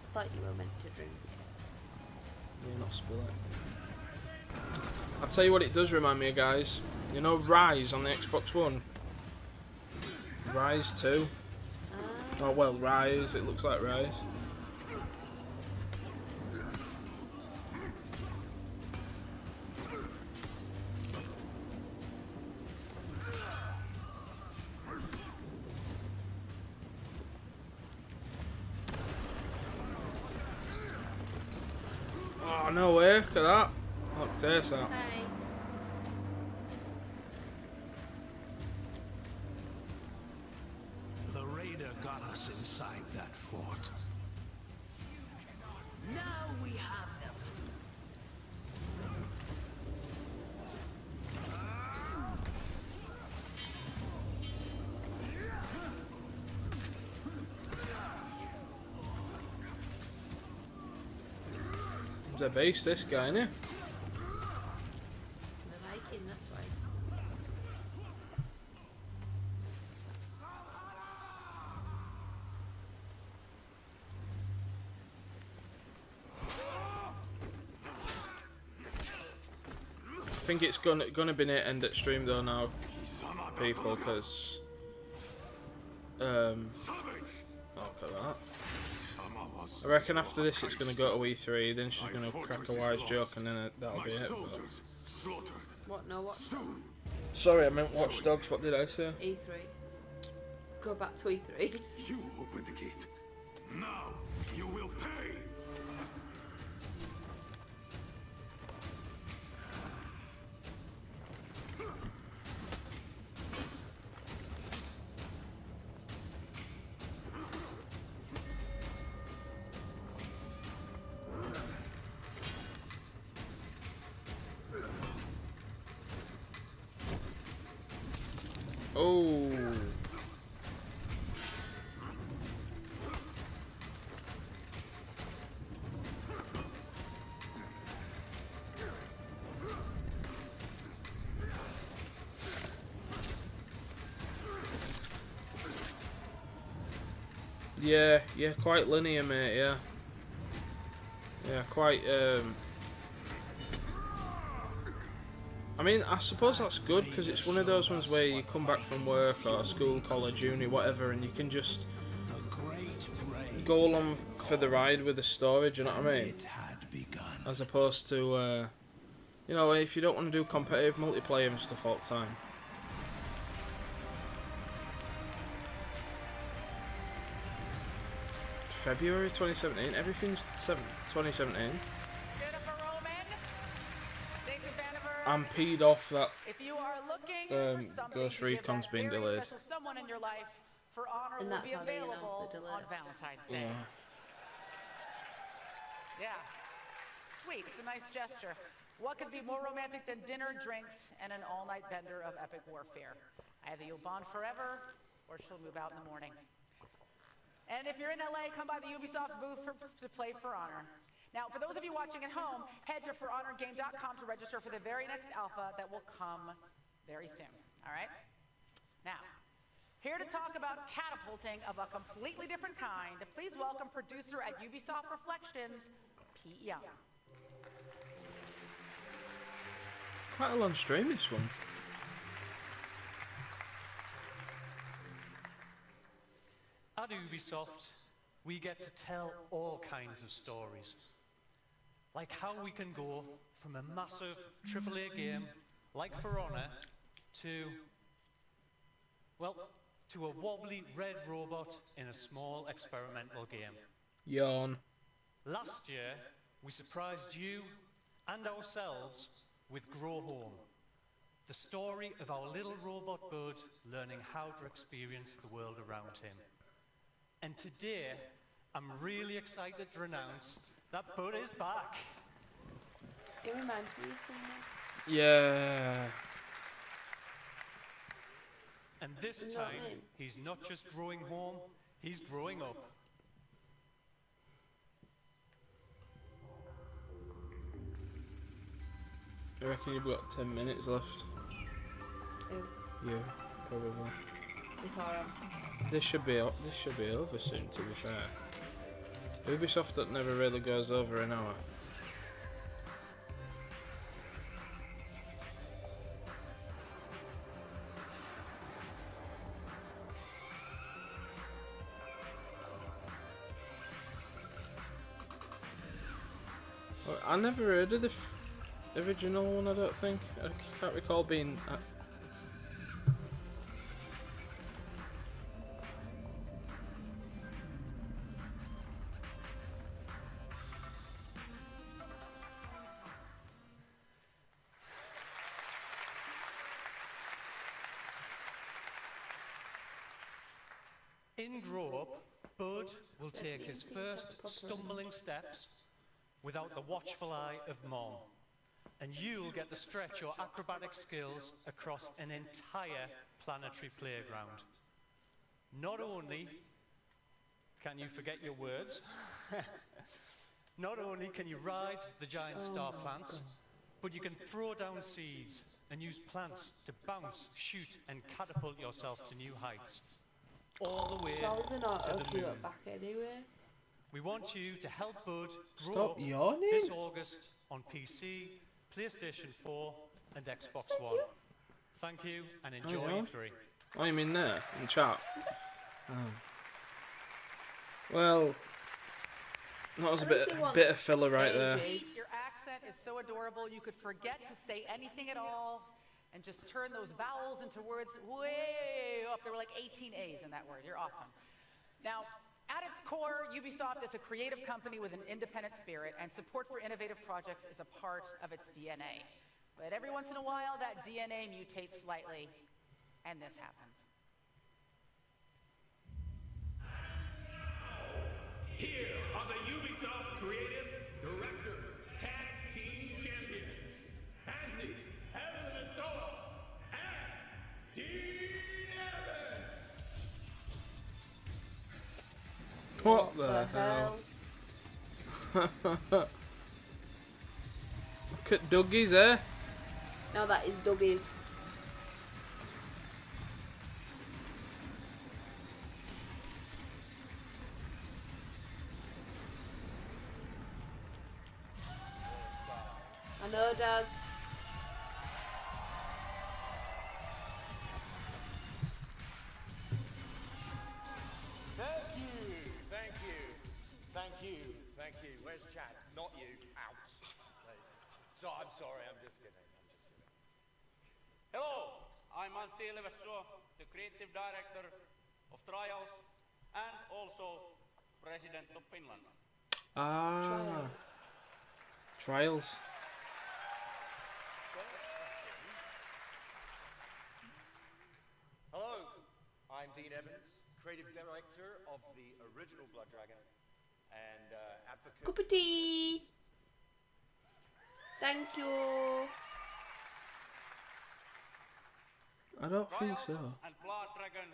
I thought you were meant to drink. Yeah, not spill it. I'll tell you what it does remind me of, guys. You know Rise on the Xbox One? Rise 2? Oh well, Rise, it looks like Rise. Oh no way, look at that. Look, taste that. The raider got us inside that fort. Now we have them. He's a beast, this guy, innit? I like him, that's why. I think it's gonna be near end at stream though now, people, because look at that. I reckon after this it's gonna go to E3, then she's gonna crack a wise joke, and then that'll be it. But... What? No, Watch Dogs? Sorry, I meant Watch Dogs. What did I say? E3. Go back to E3. You open the gate. Now you will pay. Oh. Yeah, quite linear, mate, yeah. Yeah, quite, I mean, I suppose that's good, because it's one of those ones where you come back from work or school, college, uni, whatever, and you can just go along for the ride with the story, do you know what I mean? As opposed to, you know, if you don't want to do competitive multiplayer and stuff all the time. February 2017, everything's 2017. I'm peed off that Ghost Recon's been delayed. Someone in your life for honor And that's will be how they announced available the delay. on Valentine's Day. Yeah. Sweet. It's a nice gesture. What could be more romantic than dinner, drinks, and an all-night bender of epic warfare? Either you'll bond forever, or she'll move out in the morning. And if you're in LA, come by the UBISOFT booth to play For Honor. Now, for those of you watching at home, head to forhonorgame.com to register for the very next alpha that will come very soon. All right? Now, here to talk about catapulting of a completely different kind, please welcome producer at UBISOFT Reflections, Pete Young. Quite a long stream, this one. At Ubisoft, we get to tell all kinds of stories. Like how we can go from a massive AAA game like For Honor to, well, to a wobbly red robot in a small experimental game. Yawn. Last year, we surprised you and ourselves with Grow Home, the story of our little robot bud learning how to experience the world around him. And today, I'm really excited to announce that bud is back. It reminds me of something. Yeah. And this You know what I time, mean? he's not just growing home, he's growing up. I reckon you've got 10 minutes left. Who? Yeah, probably. Before This should be over soon, to be fair. Ubisoft that never really goes over an hour. I never heard of the original one, I don't think. I can't recall being... In Grow Up, Bud will take his first stumbling steps without the watchful eye of Mom. And you'll get to stretch your acrobatic skills across an entire planetary playground. Not only can you forget your words, not only can you ride the giant star plants, but you can throw down seeds and use plants to bounce, shoot, and catapult yourself to new heights. All the way Charles are not to the okay moon. back anyway. We want you to help Bud grow Stop up yawning. this August on PC, PlayStation 4, and Xbox One. Thank you and enjoy Hang on. E3. Oh, you mean there? In chat? Oh. Well, that was a bit of filler right there. Your accent is so adorable, you could forget to say anything at all and just turn those vowels into words way up. There were like 18 A's in that word. You're awesome. Now, at its core, Ubisoft is a creative company with an independent spirit, and support for innovative projects is a part of its DNA. But every once in a while, that DNA mutates slightly, and this happens. Here are the Ubisoft Creative Director Tag Team Champions, Andy, Heaven and Soul, and Dean Evans. What the hell? Look at Dougie's there. No, that is Dougie's. I know, Daz. Thank you, thank you, thank you, thank you. Where's Chad? Not you. Out. So I'm sorry, I'm just kidding. Hello, I'm Antti Ilvessuo, the creative director of Trials and also president of Finland. Ah. Trials. Hello, I'm Dean Evans, creative director of the original Blood Dragon and advocate. Cup of tea. Thank you. I don't think so. And Blood Dragon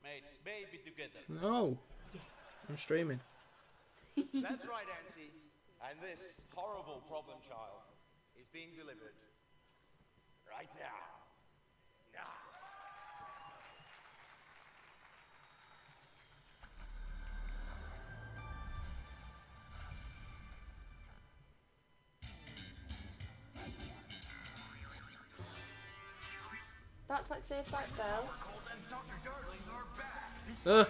made baby together. No. I'm streaming. That's right, Auntie. And this horrible problem child is being delivered right now. That's like Saved by the Bell.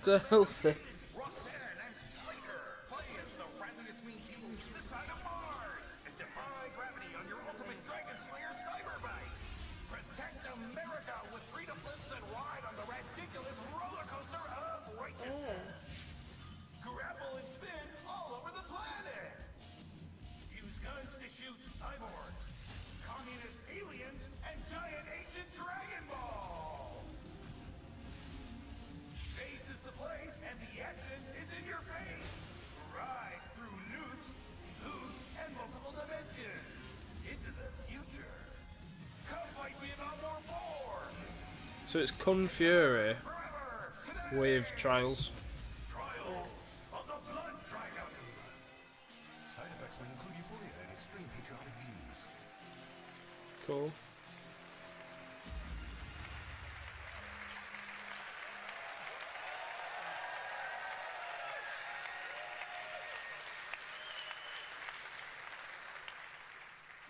Still 6. Roxanne and Slater play as the randomest mean teens this side of Mars and defy gravity on your ultimate Dragon Slayer cyber bikes. Protect America with freedom flips that ride on the ridiculous roller coaster of righteousness. Grapple and spin all over the planet. Use guns to shoot cyborgs, communist aliens, and giant ancient Dragon Balls. Space is the place, and the action is in your face. Ride through loops, and multiple dimensions into the future. Come fight Vietnam War 4. So it's Kung Fury with Trials. Trials of the Blood Dragon. Side effects may include euphoria and extreme patriotic views. Cool.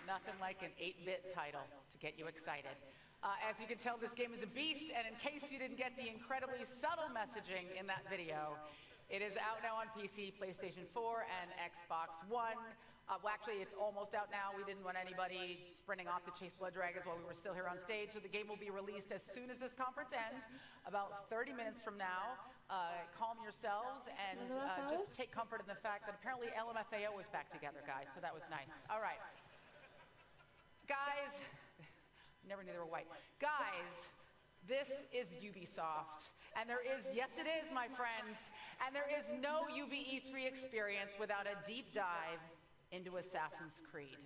Nothing like an 8-bit title to get you excited. As you can tell, this game is a beast, and in case you didn't get the incredibly subtle messaging in that video, it is out now on PC, PlayStation 4, and Xbox One. Well, actually, it's almost out now. We didn't want anybody sprinting off to chase blood dragons while we were still here on stage, so the game will be released as soon as this conference ends, about 30 minutes from now. Calm yourselves and just take comfort in the fact that apparently LMFAO is back together, guys, so that was nice. All right. Guys, never knew they were white. Guys, this is Ubisoft. And there is, yes it is, my friends, and there is no UBE3 experience without a deep dive into Assassin's Creed.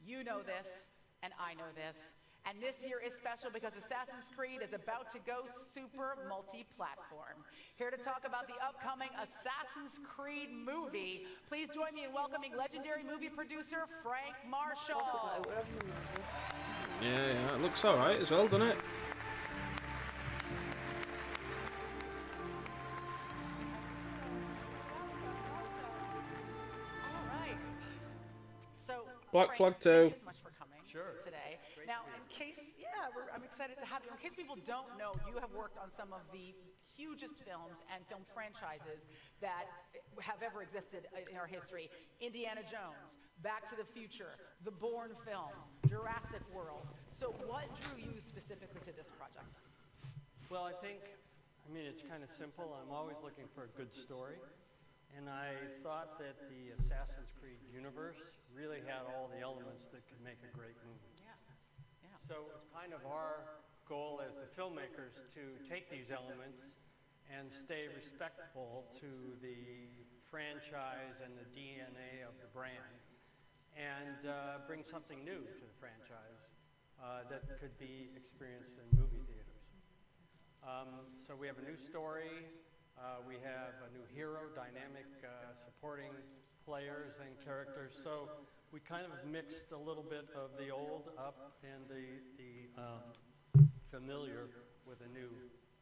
You know this, and I know this. And this year is special because Assassin's Creed is about to go super multi-platform. Here to talk about the upcoming Assassin's Creed movie, please join me in welcoming legendary movie producer Frank Marshall. Yeah, it looks alright as well, doesn't it? So, Black Flag 2. Thank you so much for coming today. Now, in case, I'm excited to have you. In case people don't know, you have worked on some of the hugest films and film franchises that have ever existed in our history. Indiana Jones, Back to the Future, the Bourne films, Jurassic World. So what drew you specifically to this project? Well, I mean, it's kind of simple. I'm always looking for a good story. And I thought that the Assassin's Creed universe really had all the elements that could make a great movie. So it was kind of our goal as the filmmakers to take these elements and stay respectful to the franchise and the DNA of the brand and bring something new to the franchise that could be experienced in movie theaters. So we have a new story. We have a new hero, dynamic supporting players and characters. So we kind of mixed a little bit of the old up and the familiar with a new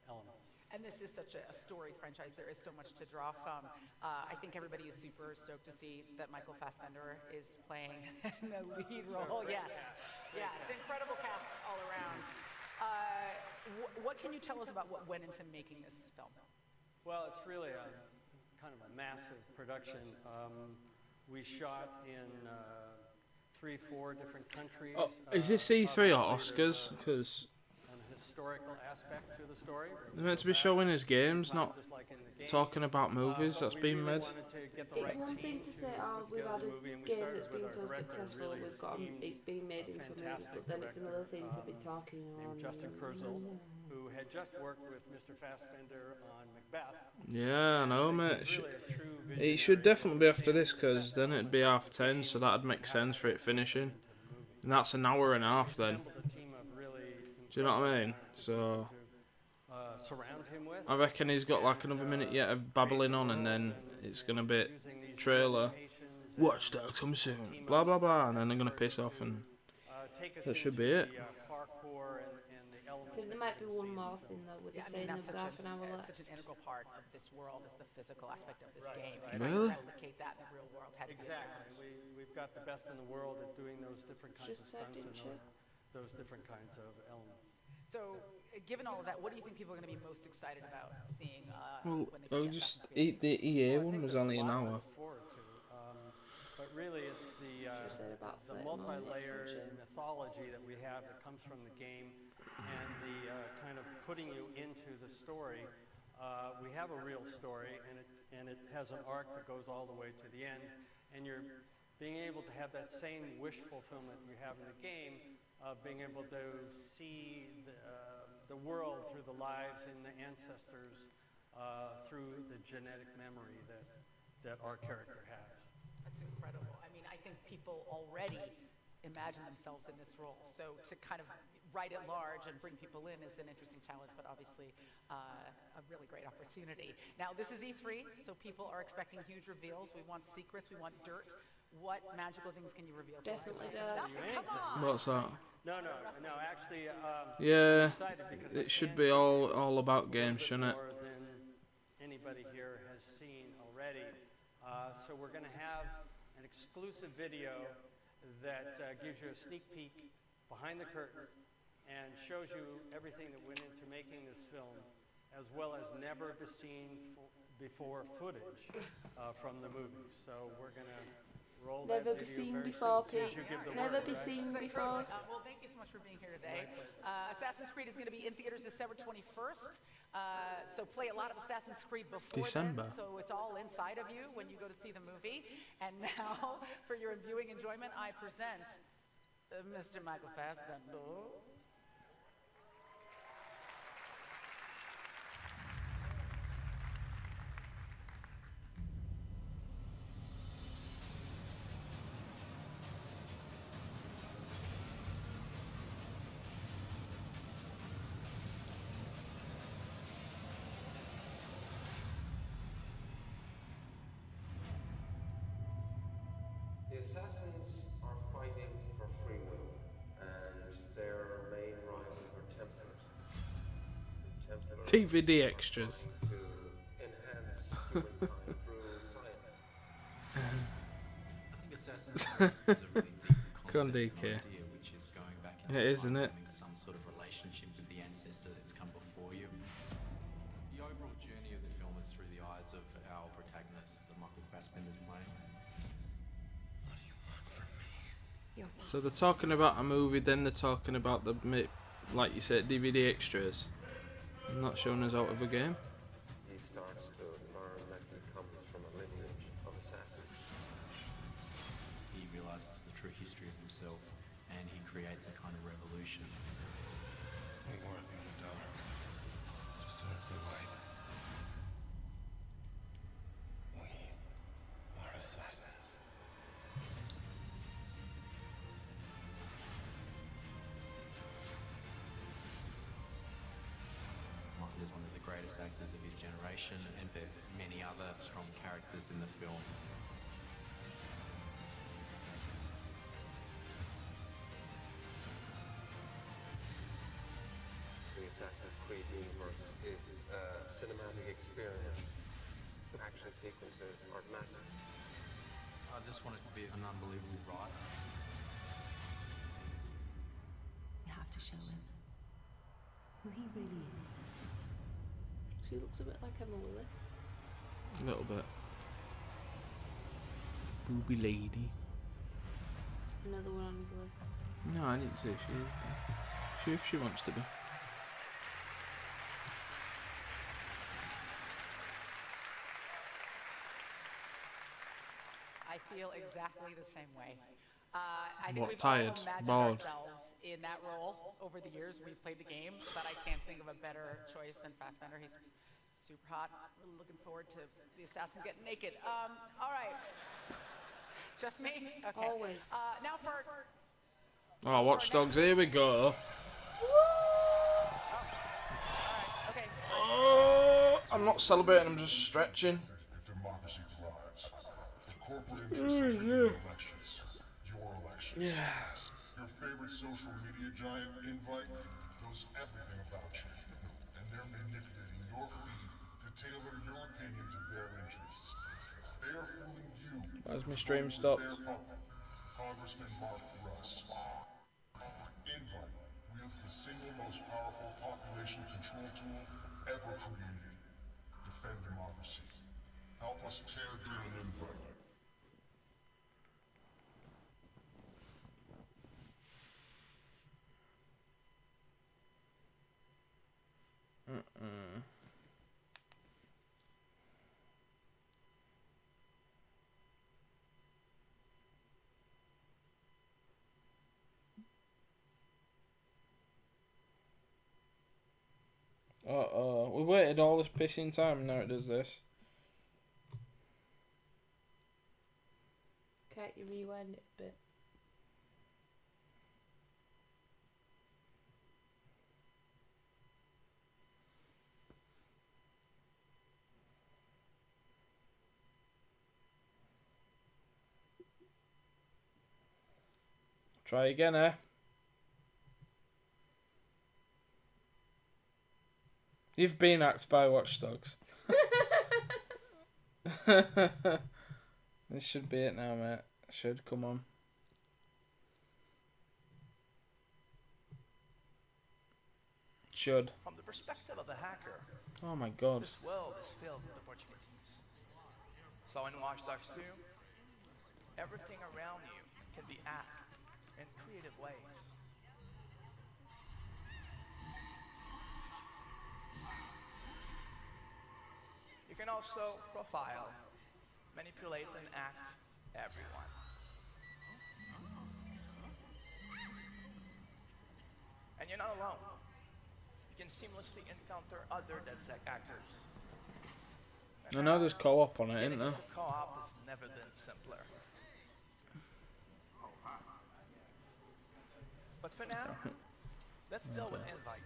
element. And this is such a storied franchise. There is so much to draw from. I think everybody is super stoked to see that Michael Fassbender is playing the lead role. Yes. Yeah, it's an incredible cast all around. What can you tell us about what went into making this film? Well, it's really a kind of a massive production. We shot in 3-4 different countries. Oh, is this E3 or Oscars? Because an historical aspect to the story. they're meant to be showing us games, not talking about movies that's been made. It's one thing to say, oh, we've had a game that's been so successful, it's been made into a movie, but then it's another thing to be talking on. Justin Kurzel, who had just worked with Mr. Fassbender on Macbeth. Yeah, I know, mate. It should definitely be after this, because then it'd be 10:30, so that'd make sense for it finishing. And that's an hour and a half then. Do you know what I mean? So Surround him with. I reckon he's got like another minute yet of babbling on, and then it's gonna be trailer. Watch that come soon. Blah blah blah, and then they're gonna piss off, and that should be it. I think there might be one more thing though, with the saying there's half an hour left. Such an integral part of this world is the physical aspect of this game. Really? Replicate that in the real world. Exactly. We've got the best in the world at doing those different kinds of stunts and those different kinds of elements. So, given all of that, what do you think people are going to be most excited about seeing Well, when they see I'll just eat the EA one was only an hour. Forward to, but really it's the multi-layered mythology that we have that comes from the game and the kind of putting you into the story. We have a real story, and it has an arc that goes all the way to the end, and you're being able to have that same wish fulfillment you have in the game, being able to see the world through the lives and the ancestors, through the genetic memory that our character has. That's incredible. I mean, I think people already imagine themselves in this role. So to kind of write it large and bring people in is an interesting challenge, but obviously a really great opportunity. Now, this is E3, so people are expecting huge reveals. We want secrets, we want dirt. What magical things can you reveal to us? Definitely does. Come on! What's that? No, actually, Yeah, I'm excited because it should be all about games, shouldn't it? More than anybody here has seen already. So we're going to have an exclusive video that gives you a sneak peek behind the curtain and shows you everything that went into making this film, as well as never seen before footage from the movie. So we're going to roll that Never be video seen very before, soon. Pete. You give the Never word, be right? seen before. Well, thank you so much for being here today. Assassin's Creed is going to be in theaters December 21st. So play a lot of Assassin's Creed before December. then, so it's all inside of you when you go to see the movie. And now, for your viewing enjoyment, I present Mr. Michael Fassbender. The assassins are fighting for free will, and their main rivals are Templars. The Templars DVD extras. are trying to enhance humankind through science. I think Assassin's Creed is a really deep concept and idea, which is going back in It is, isn't it? having some sort of relationship with the ancestor that's come before you. The overall journey of the film is through the eyes of our protagonist, the Michael Fassbender's playing. So they're talking about a movie, then they're talking about the, like you said, DVD extras. Not showing us out of a game. He starts to learn that he comes from a lineage of assassins. He realizes the true history of himself, and he creates a kind of revolution. We work in the dark to serve the light. We are assassins. Michael is one of the greatest actors of his generation, and there's many other strong characters in the film. The Assassin's Creed universe is a cinematic experience. Action sequences are massive. I just want it to be an unbelievable ride. You have to show him who he really is. She looks a bit like Emma Willis. A little bit. Booby lady. Another one on his list. No, I didn't say she is. She if she wants to be. I feel exactly the same way. I think What, we've tired? all imagined Bored? ourselves in that role over the years. We've played the game, but I can't think of a better choice than Fassbender. He's super hot. Really looking forward to the assassin getting naked. All right. Just me? Okay. Always. Now for... Oh, Watch Dogs, here we go. Okay. Oh, I'm not celebrating, I'm just stretching. Democracy thrives. The corporate interests of elections. Your elections. Yeah. Your favorite social media giant invite knows everything about you. And they're manipulating your feed to tailor your opinion to their interests. They are fooling you. Why's my stream stopped? Their puppet, Congressman Mark Russ. Invite. We wields the single most powerful population control tool ever created. Defend democracy. Help us tear down invite. Uh-oh. We waited all this pissing time and now it does this. Can't you rewind it a bit? Try again, eh? You've been hacked by Watch Dogs. This should be it now, mate. Should, come on. Should. From the perspective of the hacker, Oh my god. this world is filled with opportunities. So in Watch Dogs 2, everything around you can be hacked in creative ways. You can also profile, manipulate, and hack everyone. And you're not alone. You can seamlessly encounter other DedSec hackers. I know there's co-op on it, isn't there? Co-op has never been simpler. But for now, let's deal with Invite,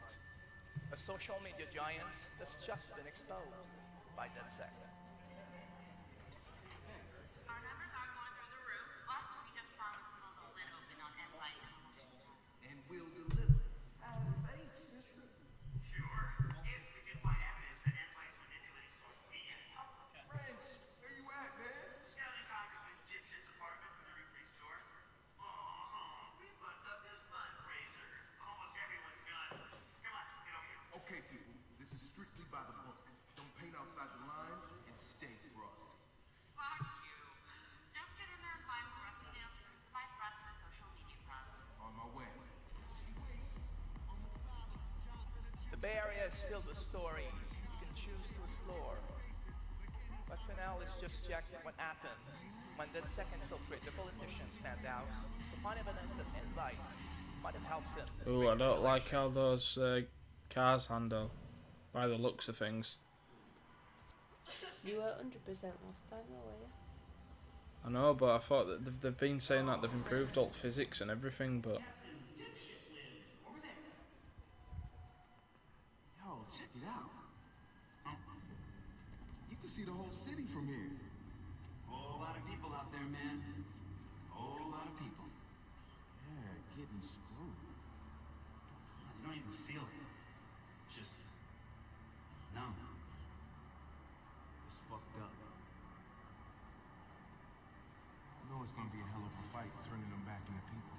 a social media giant that's just been exposed by DedSec. Our numbers are going through the roof, but we just promised to leave the lid open on Invite. And we'll deliver. Have faith, sister. Sure, if we can find evidence that Invite's manipulating social media. Rance, where you at, man? Scouting Congressman Gypson's apartment from the Roof Store. We fucked up this fundraiser. Almost everyone's gone. Come on, get over here. Okay, people, this is strictly by the book. Don't paint outside the lines and stay frosty. Fuck you. Just get in there and find some rusty nails to crucify the rest of the social media press. On my way. The Bay Area is filled with stories you can choose to explore. But for now, let's just check what happens when DedSec infiltrate the politicians' penthouse to find evidence that Invite might have helped them. Ooh, I don't like how those cars handle, by the looks of things. You were 100% last time, though, were you? I know, but I thought that they've been saying that they've improved all physics and everything, but... Yo, check it out. You can see the whole city from here. Whole lot of people out there, man. Whole lot of people. Yeah, getting screwed. You don't even feel it. Just numb. It's fucked up. You know it's gonna be a hell of a fight turning them back into people.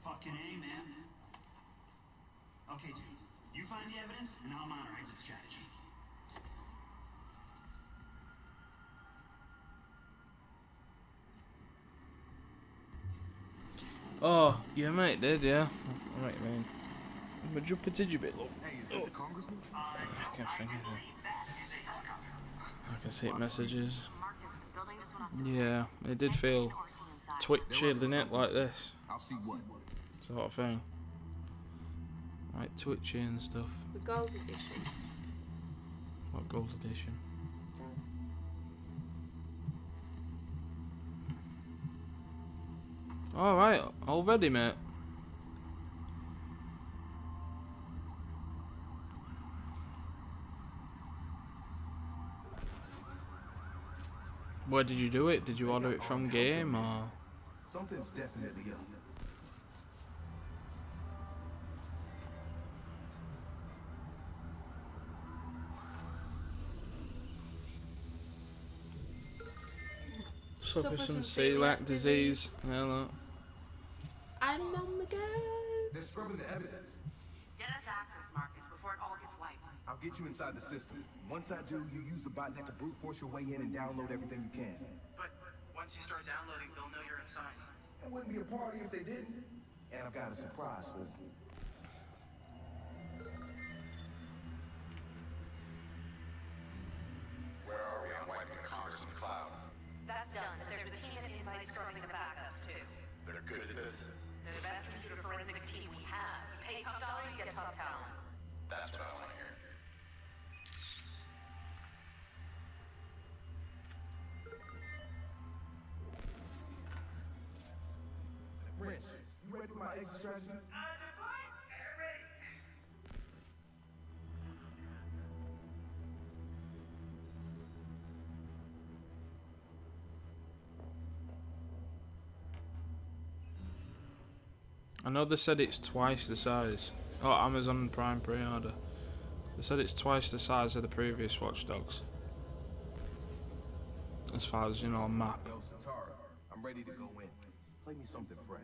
Fucking A, man. Okay, dude. You find the evidence, and I'll mount our exit strategy. Oh, your mate did, yeah. I what you mean. But you did you bit, love? Hey, is that the congressman? I can't think of it. I can see it messages. Yeah, it did feel twitchy in it like this. I'll see what. Sort of thing. Like twitchy and stuff. The gold edition. What gold edition? Alright, already, mate. Where did you do it? Did you order it from game or? Something's definitely up. Suffer from celiac disease. Yeah, look. I'm on the go. They're scrubbing the evidence. Get us access, Marcus, before it all gets wiped. I'll get you inside the system. Once I do, you use the botnet to brute force your way in and download everything you can. But once you start downloading, they'll know you're inside. It wouldn't be a party if they didn't. And I've got a surprise for you. Where are we on wiping the Congressman's cloud? That's done. There's a team of invites scrubbing the backups, too. They're good at this. They're the best computer forensics team we have. You pay top dollar, you get top talent. That's what I want to hear. Rich, you ready for my exit strategy? I know they said it's twice the size. Oh, Amazon Prime pre-order. They said it's twice the size of the previous Watch Dogs. As far as, you know, map. Yo, Satara, I'm ready to go in. Play me something fresh.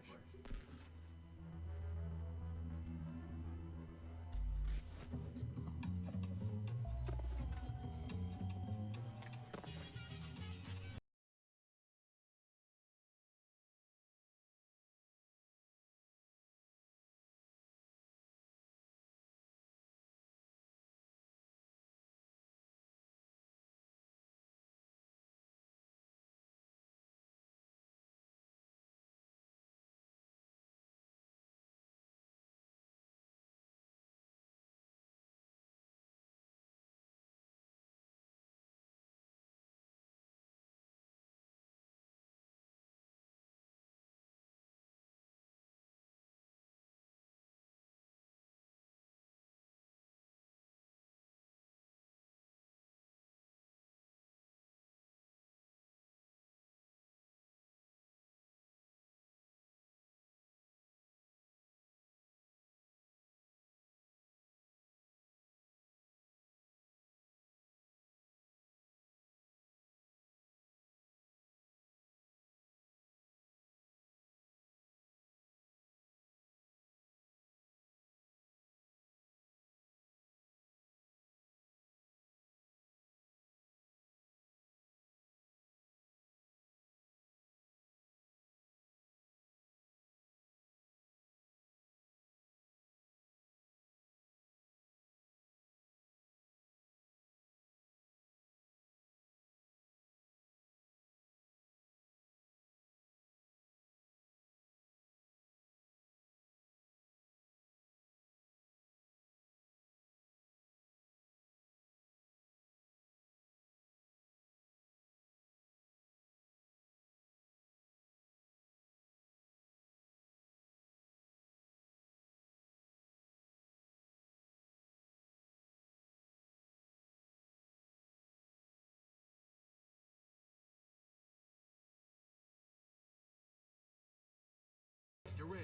You're in.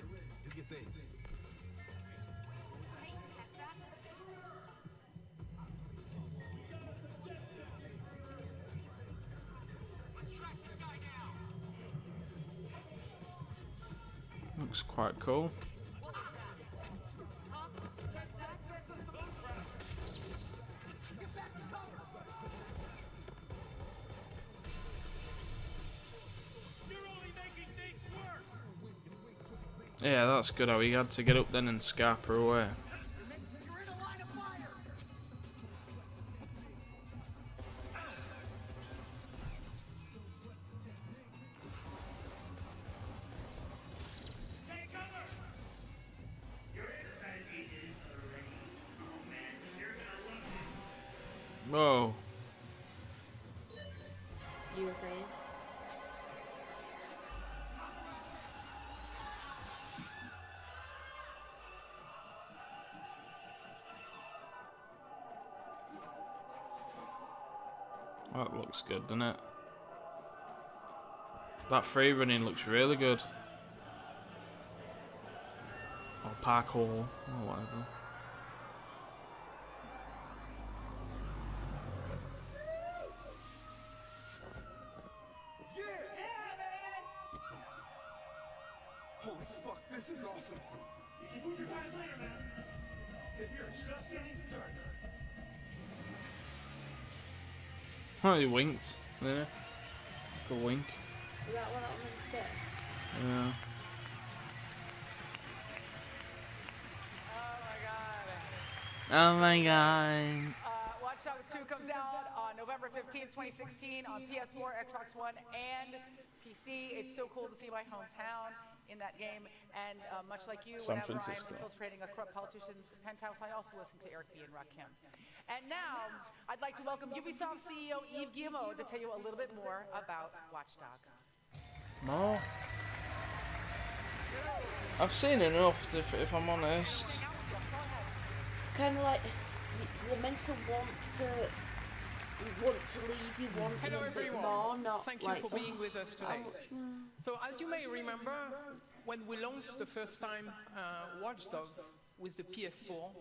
Do your thing. Looks quite cool. Yeah, that's good how he had to get up then and scarp her away. Whoa. You were saying? That looks good, doesn't it? That free running looks really good. Or parkour, or whatever. Holy fuck, this is awesome. You can poop your pants later, man. Because we're just getting started. Oh, he winked. There. A wink. Is that what I'm meant to get? Yeah. Oh my god. Watch Dogs 2 comes out on November 15th, 2016 on PS4, Xbox One, and PC. It's so cool to see my hometown in that game. And much like you, San whenever I'm Francisco. infiltrating a corrupt politician's penthouse, I also listen to Eric B. and Rakim. And now, I'd like to welcome Ubisoft CEO Yves Guillemot to tell you a little bit more about Watch Dogs. More? I've seen enough, if I'm honest. It's kind of like you're meant to want to leave. You want Hello a bit everyone. more, not Thank you like, for being "Oh, with us how today. much more?" So as you may remember, when we launched the first time Watch Dogs with the PS4,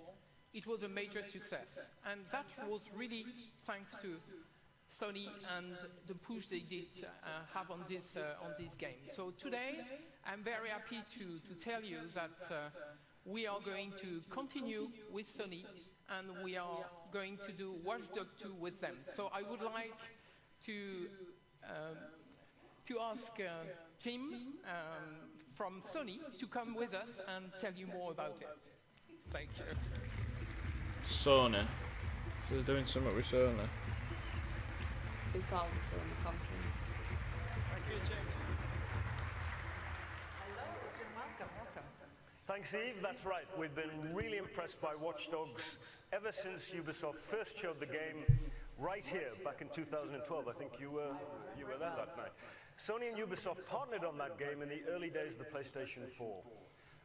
it was a major success. And that was really thanks to Sony and the push they did have on this game. So today, I'm very happy to tell you that we are going to continue with Sony, and we are going to do Watch Dogs 2 with them. So I would like to ask Tim from Sony to come with us and tell you more about it. Thank you. Sony. So they're doing something with Sony. We found Sony conference. Thank you, Jim. Hello, Jim. Welcome. Thanks, Eve. That's right. We've been really impressed by Watch Dogs ever since Ubisoft first showed the game right here back in 2012. I think you were there that night. Sony and Ubisoft partnered on that game in the early days of the PlayStation 4.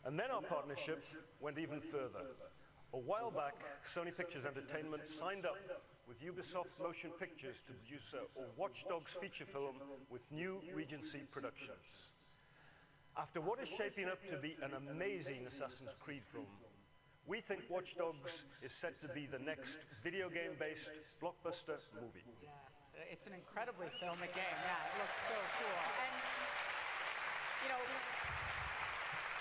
And then our partnership went even further. A while back, Sony Pictures Entertainment signed up with Ubisoft Motion Pictures to produce a Watch Dogs feature film with New Regency Productions. After what is shaping up to be an amazing Assassin's Creed film, we think Watch Dogs is set to be the next video game-based blockbuster movie. Yeah, it's an incredibly filmic game. Yeah, it looks so cool. And, you know,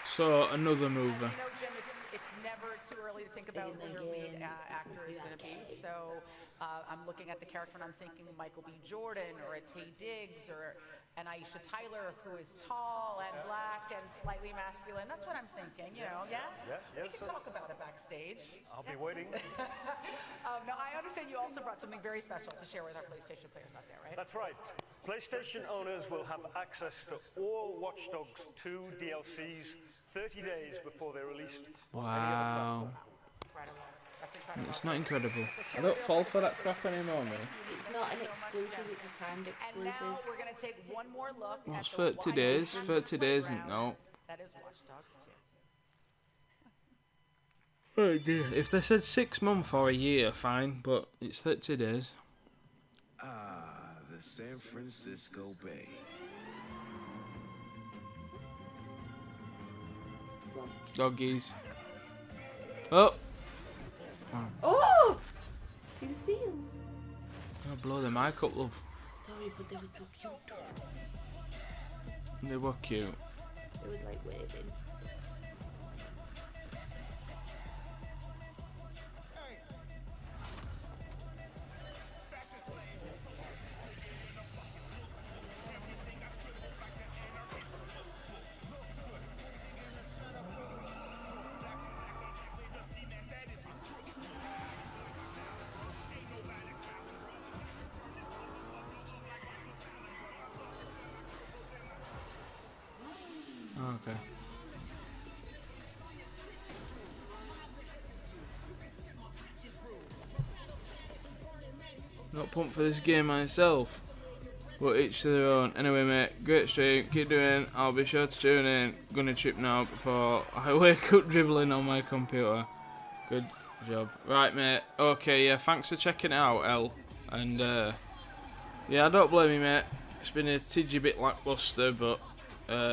So, another movie. as you know, Jim, it's never too early to think about who your lead actor is going to be. So I'm looking at the character and I'm thinking Michael B. Jordan or a Taye Diggs or an Aisha Tyler who is tall and black and slightly masculine. That's what I'm thinking, you know, yeah? Yeah, We can talk about it backstage. I'll be waiting. Now, I understand you also brought something very special to share with our PlayStation players out there, right? That's right. PlayStation owners will have access to all Watch Dogs 2 DLCs 30 days before they're released on any other Wow. platform. That's incredible. It's not incredible. I don't fall for that crap anymore, mate. It's not an exclusive, it's a timed And exclusive. now we're going to take one more look Well, at it's the 30 wide days. open 30 days, playground no. That is Watch Dogs 2. Oh dear. If they said 6 months or a year, fine, but it's 30 days. Ah, the San Francisco Bay. Doggies. Oh! Oh! See the seals? I'll blow the mic up, love. Sorry, but they were so cute. They were cute. It was like waving. Okay. Not pumped for this game myself, but each to their own. Anyway, mate, great stream, keep doing. I'll be sure to tune in. Gonna trip now before I wake up dribbling on my computer. Good job. Right, mate. Okay, yeah, thanks for checking it out, El. And yeah, I don't blame you, mate. It's been a tidgy bit lackluster, but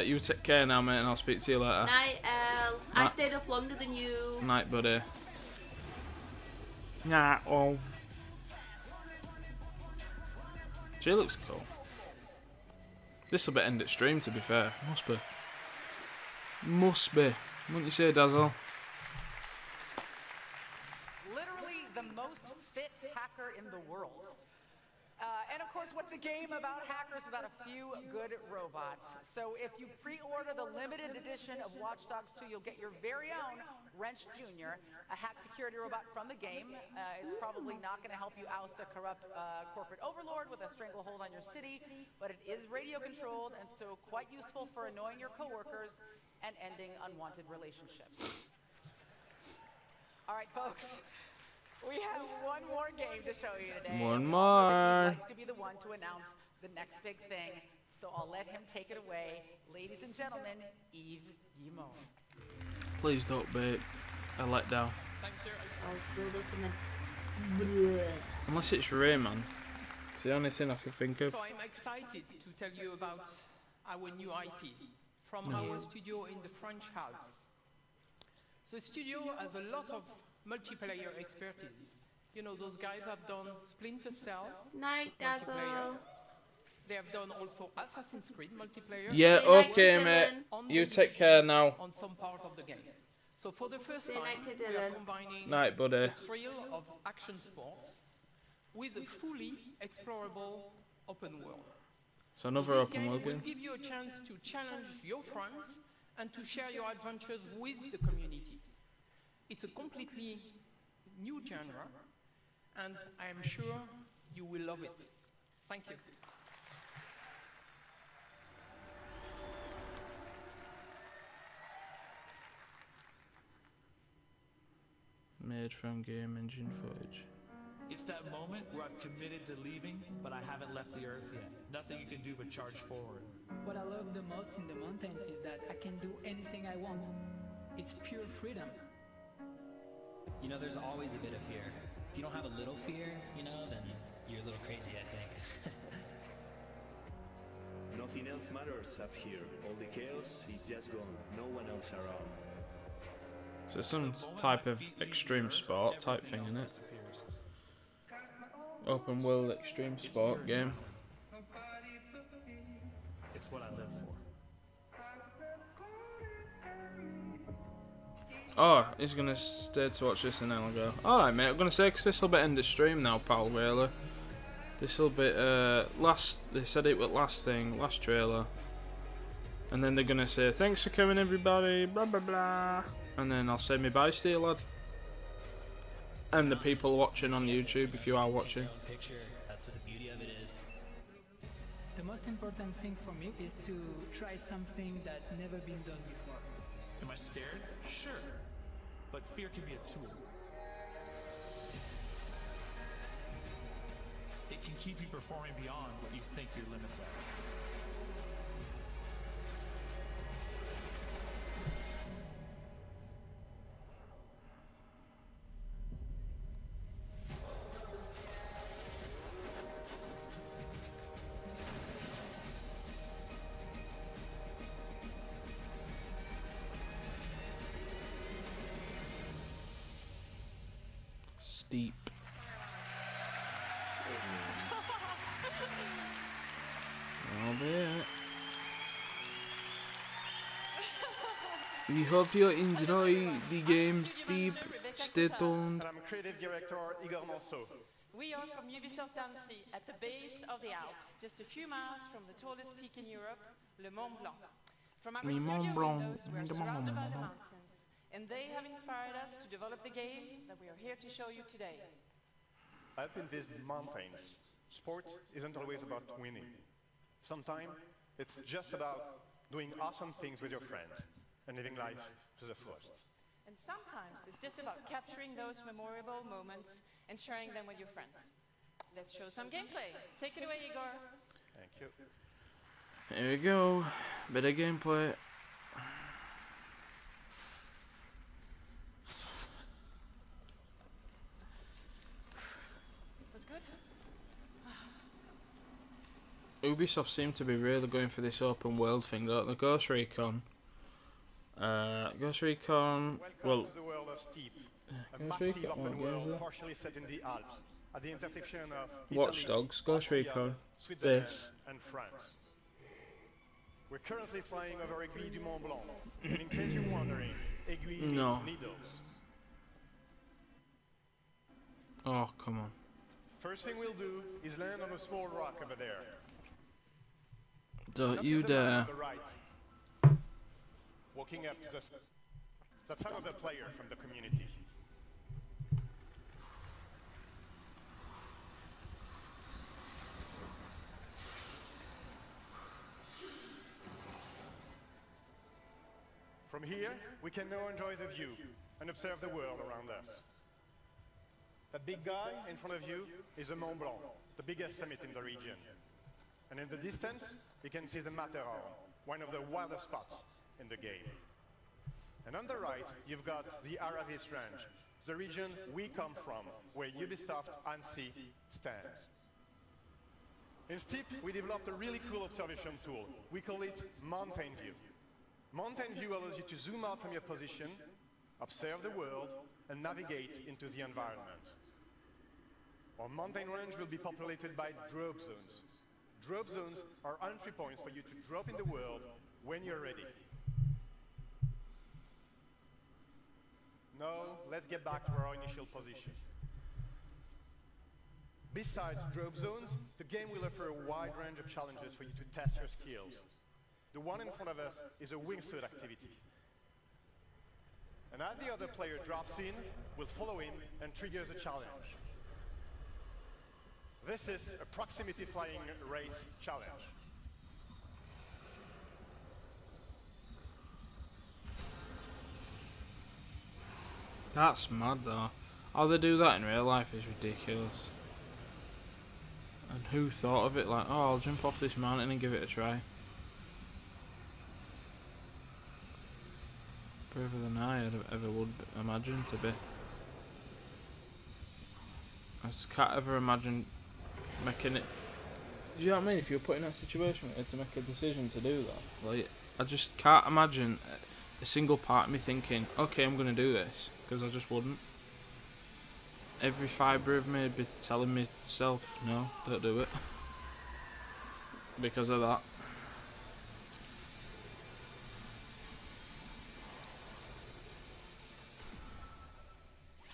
you take care now, mate, and I'll speak to you later. Night, El. I stayed up longer than you. Night, buddy. Night, love. She looks cool. This'll be end at stream, to be fair. Must be. Must be. Wouldn't you say, Dazzle? Literally the most fit hacker in the world. And of course, what's a game about hackers without a few good robots? So if you pre-order the limited edition of Watch Dogs 2, you'll get your very own Wrench Jr., a hack security robot from the game. It's probably not going to help you oust a corrupt corporate overlord with a stranglehold on your city, but it is radio controlled and so quite useful for annoying your coworkers and ending unwanted relationships. All right, folks. We have one more game to show you today. One He more. likes to be the one to announce the next big thing, so I'll let him take it away. Ladies and gentlemen, Yves Guillemot. Please don't be a letdown. Unless it's Rayman. It's the only thing I can think of. So I'm excited to tell you about our new IP from our studio in the French Alps. So the studio has a lot of multiplayer expertise. You know, those guys have done Splinter Cell Night, Dazzle. multiplayer. They have done also Assassin's Creed multiplayer. Yeah, okay, mate. You take care now. On some part of the game. So for the first Say time, night to we are Dylan. combining Night, buddy. the thrill of action sports with a fully explorable open world. So another So this open game world will game. give you a chance to challenge your friends and to share your adventures with the community. It's a completely new genre, and I am sure you will love it. Thank you. Made from game engine footage. It's that moment where I've committed to leaving, but I haven't left the Earth yet. Nothing you can do but charge forward. What I love the most in the mountains is that I can do anything I want. It's pure freedom. You know, there's always a bit of fear. If you don't have a little fear, you know, then you're a little crazy, I think. Nothing else matters up here. All the chaos is just gone. No one else around. So some type of extreme sport type thing, isn't it? Open world extreme sport game. It's what I live for. Oh, he's gonna stay to watch this and then I'll go. Alright, mate, I'm gonna say, because this will be end of stream now, pal, really. This will be, last, they said it was last thing, last trailer. And then they're gonna say, thanks for coming, everybody, blah blah blah. And then I'll say my bye to you, lad. And the people watching on YouTube, if you are watching. That's what the beauty of it is. The most important thing for me is to try something that never been done before. Am I scared? Sure. But fear can be a tool. It can keep you performing beyond what you think your limits are. Steep. I'll be it. We hope you enjoy the game, Steep. Stay tuned. And I'm creative director Igor Monceau. We are from UBISOFT Annecy, at the base of the Alps, just a few miles from the tallest peak in Europe, Le Mont Blanc. From our Le studio Mont Blanc. windows, we are surrounded by the mountains, and they have inspired us to develop the game that we are here to show you today. Up in these mountains, sport isn't always about winning. Sometimes it's just about doing awesome things with your friends and living life to the fullest. And sometimes it's just about capturing those memorable moments and sharing them with your friends. Let's show some gameplay. Take it away, Igor. Thank you. Here we go. Bit of gameplay. Ubisoft seem to be really going for this open world thing, don't they? Ghost Recon. Ghost Recon. Welcome to the world of Steep, a Ghost massive Recon, open what game is world that? partially set in the Alps, at the intersection of Watch Italy, Dogs, Ghost Austria, Recon, Switzerland, this. and France. We're currently flying over Aiguille du Mont Blanc, and in case you're wondering, Aiguille No. means needles. Oh, come on. First thing we'll do is land on a small rock over there. Don't Notice you the man dare. on the right. Walking up to that's another player from the community. From here, we can now enjoy the view and observe the world around us. That big guy in front of you is the Mont Blanc, the biggest summit in the region. And in the distance, you can see the Matterhorn, one of the wildest spots in the game. And on the right, you've got the Aravis Range, the region we come from, where Ubisoft ANSI stands. In Steep, we developed a really cool observation tool. We call it Mountain View. Mountain View allows you to zoom out from your position, observe the world, and navigate into the environment. Our mountain range will be populated by drop zones. Drop zones are entry points for you to drop in the world when you're ready. Now, let's get back to our initial position. Besides drop zones, the game will offer a wide range of challenges for you to test your skills. The one in front of us is a wingsuit activity. And as the other player drops in, we'll follow him and triggers a challenge. This is a proximity flying race challenge. That's mad though. How they do that in real life is ridiculous. And who thought of it like, oh, I'll jump off this mountain and give it a try. Braver than I ever would imagine to be. I just can't ever imagine making it. Do you know what I mean? If you're put in that situation where you had to make a decision to do that, like, I just can't imagine a single part of me thinking, okay, I'm gonna do this, because I just wouldn't. Every fibre of me would be telling myself, no, don't do it, because of that.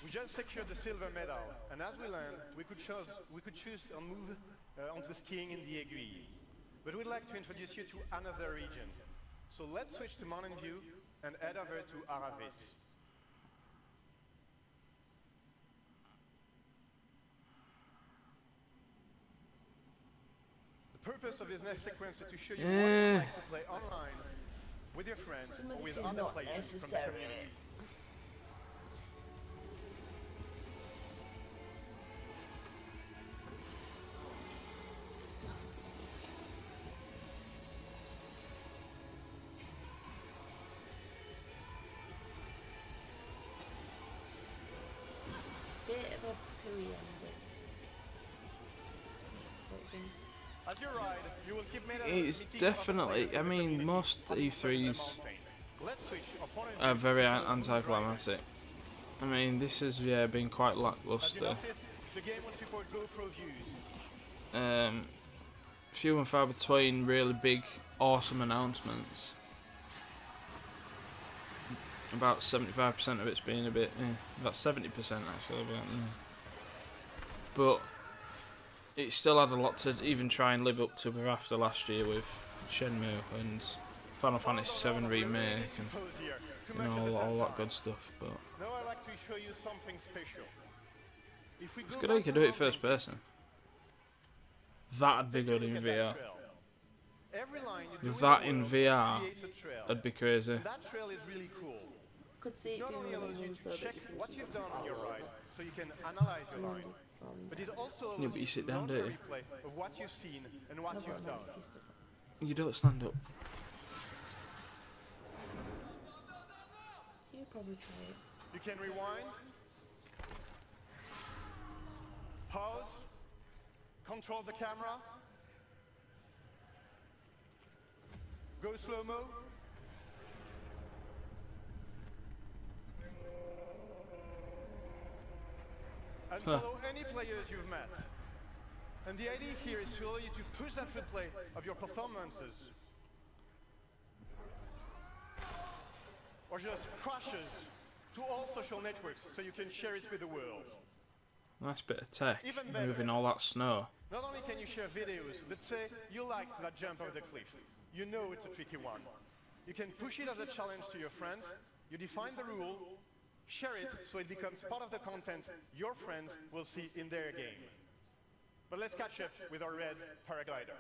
We just secured the silver medal, and as we land, we could choose to move onto skiing in the Aiguille. But we'd like to introduce you to another region. So let's switch to Mountain View and head over to Aravis. The purpose of this next sequence is to show you what it's like to play online with your friends or with other players from the community. Bit of a pooey ending. As you ride, you will keep It's definitely, I mean, most E3s are very anticlimactic. I mean, this has been quite lackluster. Few and far between really big, awesome announcements. About 75% of it's been a bit, about 70% actually. But it still had a lot to even try and live up to after last year with Shenmue and Final Fantasy VII Remake and all that good stuff. But now I'd like to show you something special. it's good you can do it first person. That'd be good in VR. That in VR would be crazy. That trail is really cool. Could see it Not being only one of allows the you ones to though that check you think what you you've can done on your follow. ride, so you can analyze your line. But it also allows Yeah, but you sit down, to don't launch you? a replay of what you've seen and what you've done. You don't stand up. You probably try it. You can rewind, pause, control the camera, go slow-mo, and follow any players you've met. And the idea here is to allow you to push that replay of your performances. or just crashes to all social networks so you can share it with the world. Nice bit of tech, Even better. moving all that snow. Not only can you share videos, but say you liked that jump over the cliff. You know it's a tricky one. You can push it as a challenge to your friends, you define the rule, share it so it becomes part of the content your friends will see in their game. But let's catch up with our red paraglider.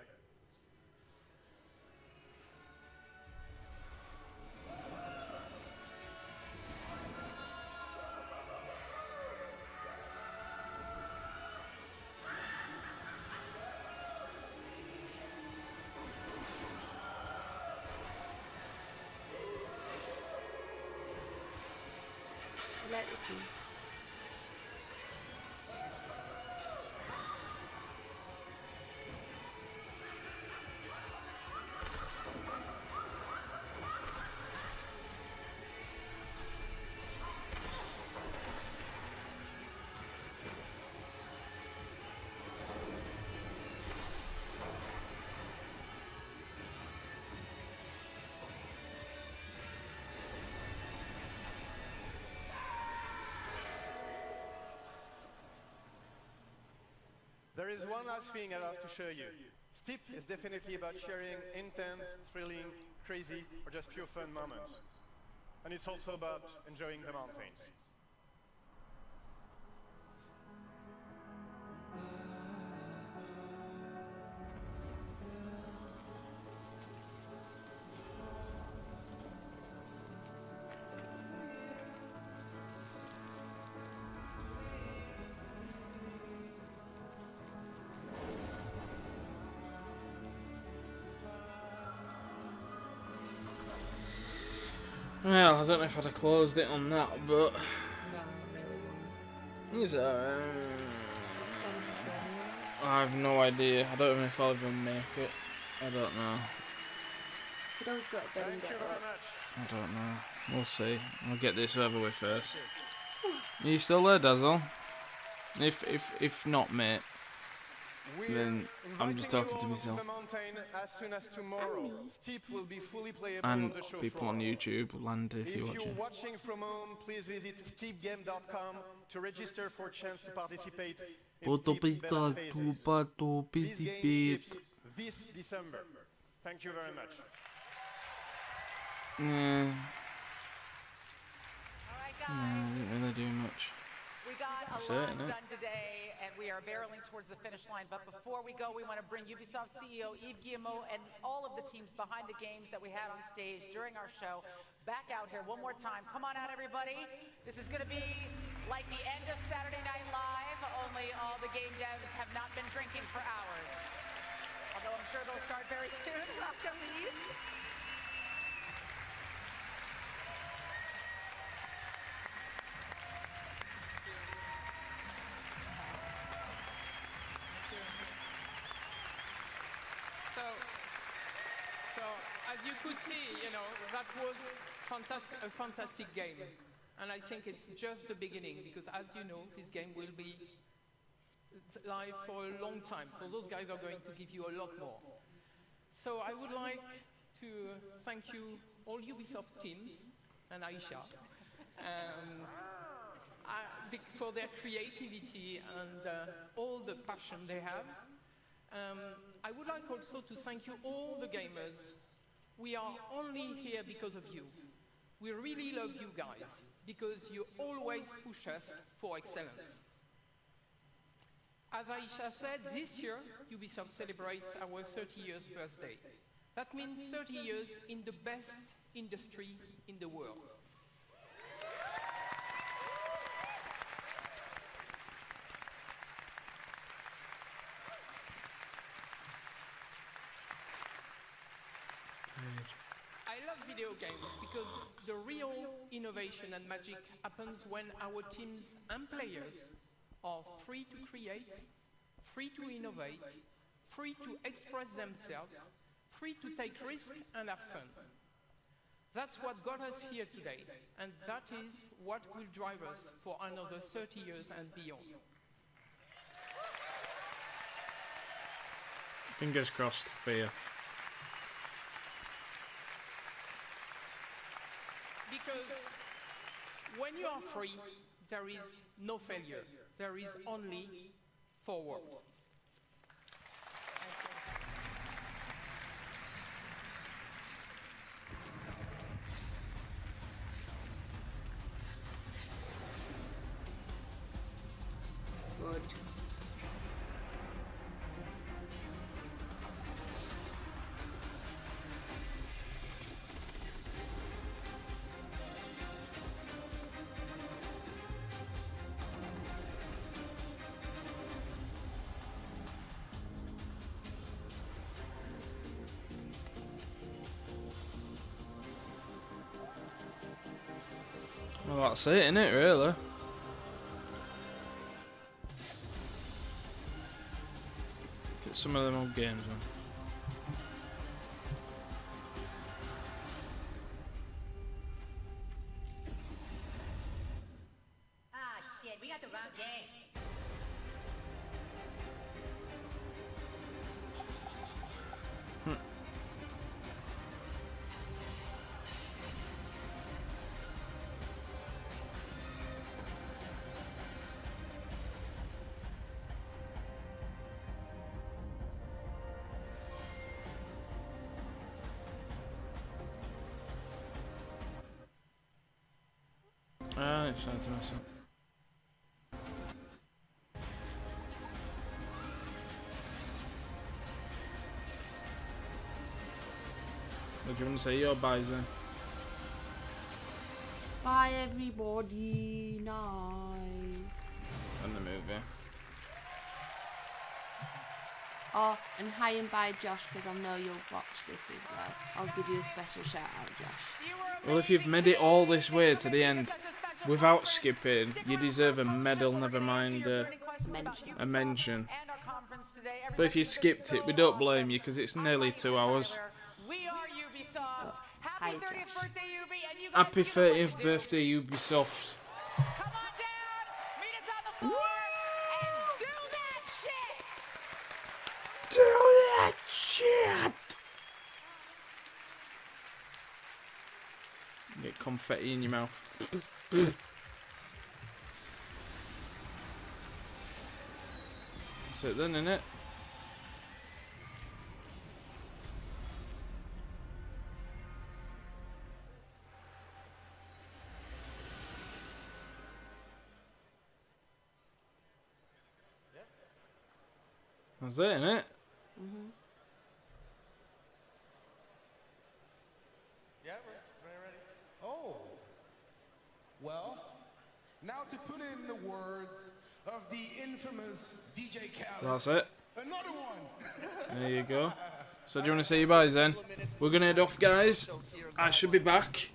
Celebrity. There is one last thing I have to show you. STEEP is definitely about sharing intense, thrilling, crazy, or just pure fun moments. And it's also about enjoying the mountains. Well, I don't know if I'd have closed it on that, but No, really it's alright. I have no idea. I don't know if I'll even make it. I don't know. You'd always go to bed and get up. I don't know. We'll see. I'll get this over with first. Are you still there, Dazzle? If not, mate, then I'm just talking to myself. As soon as tomorrow, STEEP will be fully playable And on the show people floor. on YouTube land if you're If you're watching. watching from home, please visit steepgame.com to register for a chance to participate in STEEP's beta phases. This game ships this December. Thank you very much. Yeah. Alright, No, guys. didn't really do much. We got a That's lot it, innit? done today, and we are barreling towards the finish line. But before we go, we want to bring Ubisoft CEO Yves Guillemot and all of the teams behind the games that we had on stage during our show back out here one more time. Come on out, everybody. This is going to be like the end of Saturday Night Live, only all the game devs have not been drinking for hours. Although I'm sure they'll start very soon. Welcome, Yves. So, as you could see, that was a fantastic game. And I think it's just the beginning, because as you know, this game will be live for a long time. So those guys are going to give you a lot more. So I would like to thank you, all Ubisoft teams, and Aisha, for their creativity and all the passion they have. I would like also to thank you, all the gamers. We are only here because of you. We really love you guys, because you always push us for excellence. As Aisha said, this year, Ubisoft celebrates our 30 years birthday. That means 30 years in the best industry in the world. I love video games because the real innovation and magic happens when our teams and players are free to create, free to innovate, free to express themselves, free to take risks and have fun. That's what got us here today, and that is what will drive us for another 30 years and beyond. Fingers crossed for you. Because when you are free, there is no failure. There is only forward. Good. Well, that's it, innit, really? Get some of them old games on. Ah, shit, we got the wrong game. Ah, it's trying to mess up. What do you want to say your buys then? Bye everybody, night. And the movie. Oh, and hi and bye Josh, because I know you'll watch this as well. I'll give you a special shout out, Josh. Well, if you've made it all this way to the end without skipping, you deserve a medal, never mind a mention. But if you skipped it, we don't blame you, because it's nearly 2 hours. We are UBISOFT. Happy 30th birthday, Ubi, and you guys Happy 30th birthday, Ubisoft. come on down, meet us on the floor, and do that shit! Do that shit! Get confetti in your mouth. That's it then, innit? That's it, innit? Yeah, we're ready. Oh. Well, now to put in the words of the infamous DJ Khaled. That's it. Another one. There you go. So do you want to say your byes then? We're going to head off, guys. I should be back.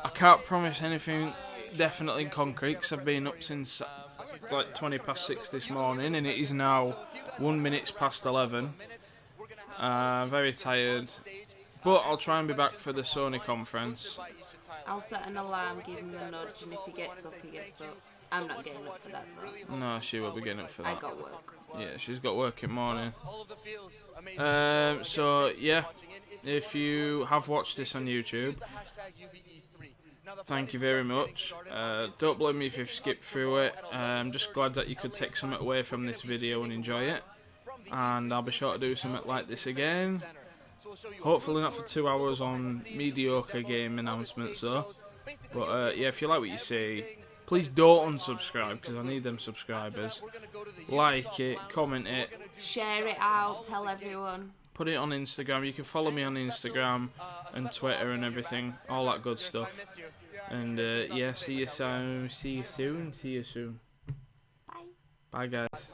I can't promise anything definitely concrete, because I've been up since like 20 past 6 this morning, and it is now 1 minute past 11. Very tired, but I'll try and be back for the Sony conference. I'll set an alarm, give him a nudge, and if he gets up, he gets up. I'm not getting up for that though. No, she will be getting up for that. I got work. Yeah, she's got work in the morning. So yeah, if you have watched this on YouTube, thank you very much. Don't blame me if you've skipped through it. I'm just glad that you could take something away from this video and enjoy it. And I'll be sure to do something like this again. Hopefully not for 2 hours on mediocre game announcements though. But yeah, if you like what you see, please don't unsubscribe, because I need them subscribers. Like it, comment it. Share it out, tell everyone. Put it on Instagram. You can follow me on Instagram and Twitter and everything. All that good stuff. And yeah, see you soon. See you soon. Bye. Bye, guys.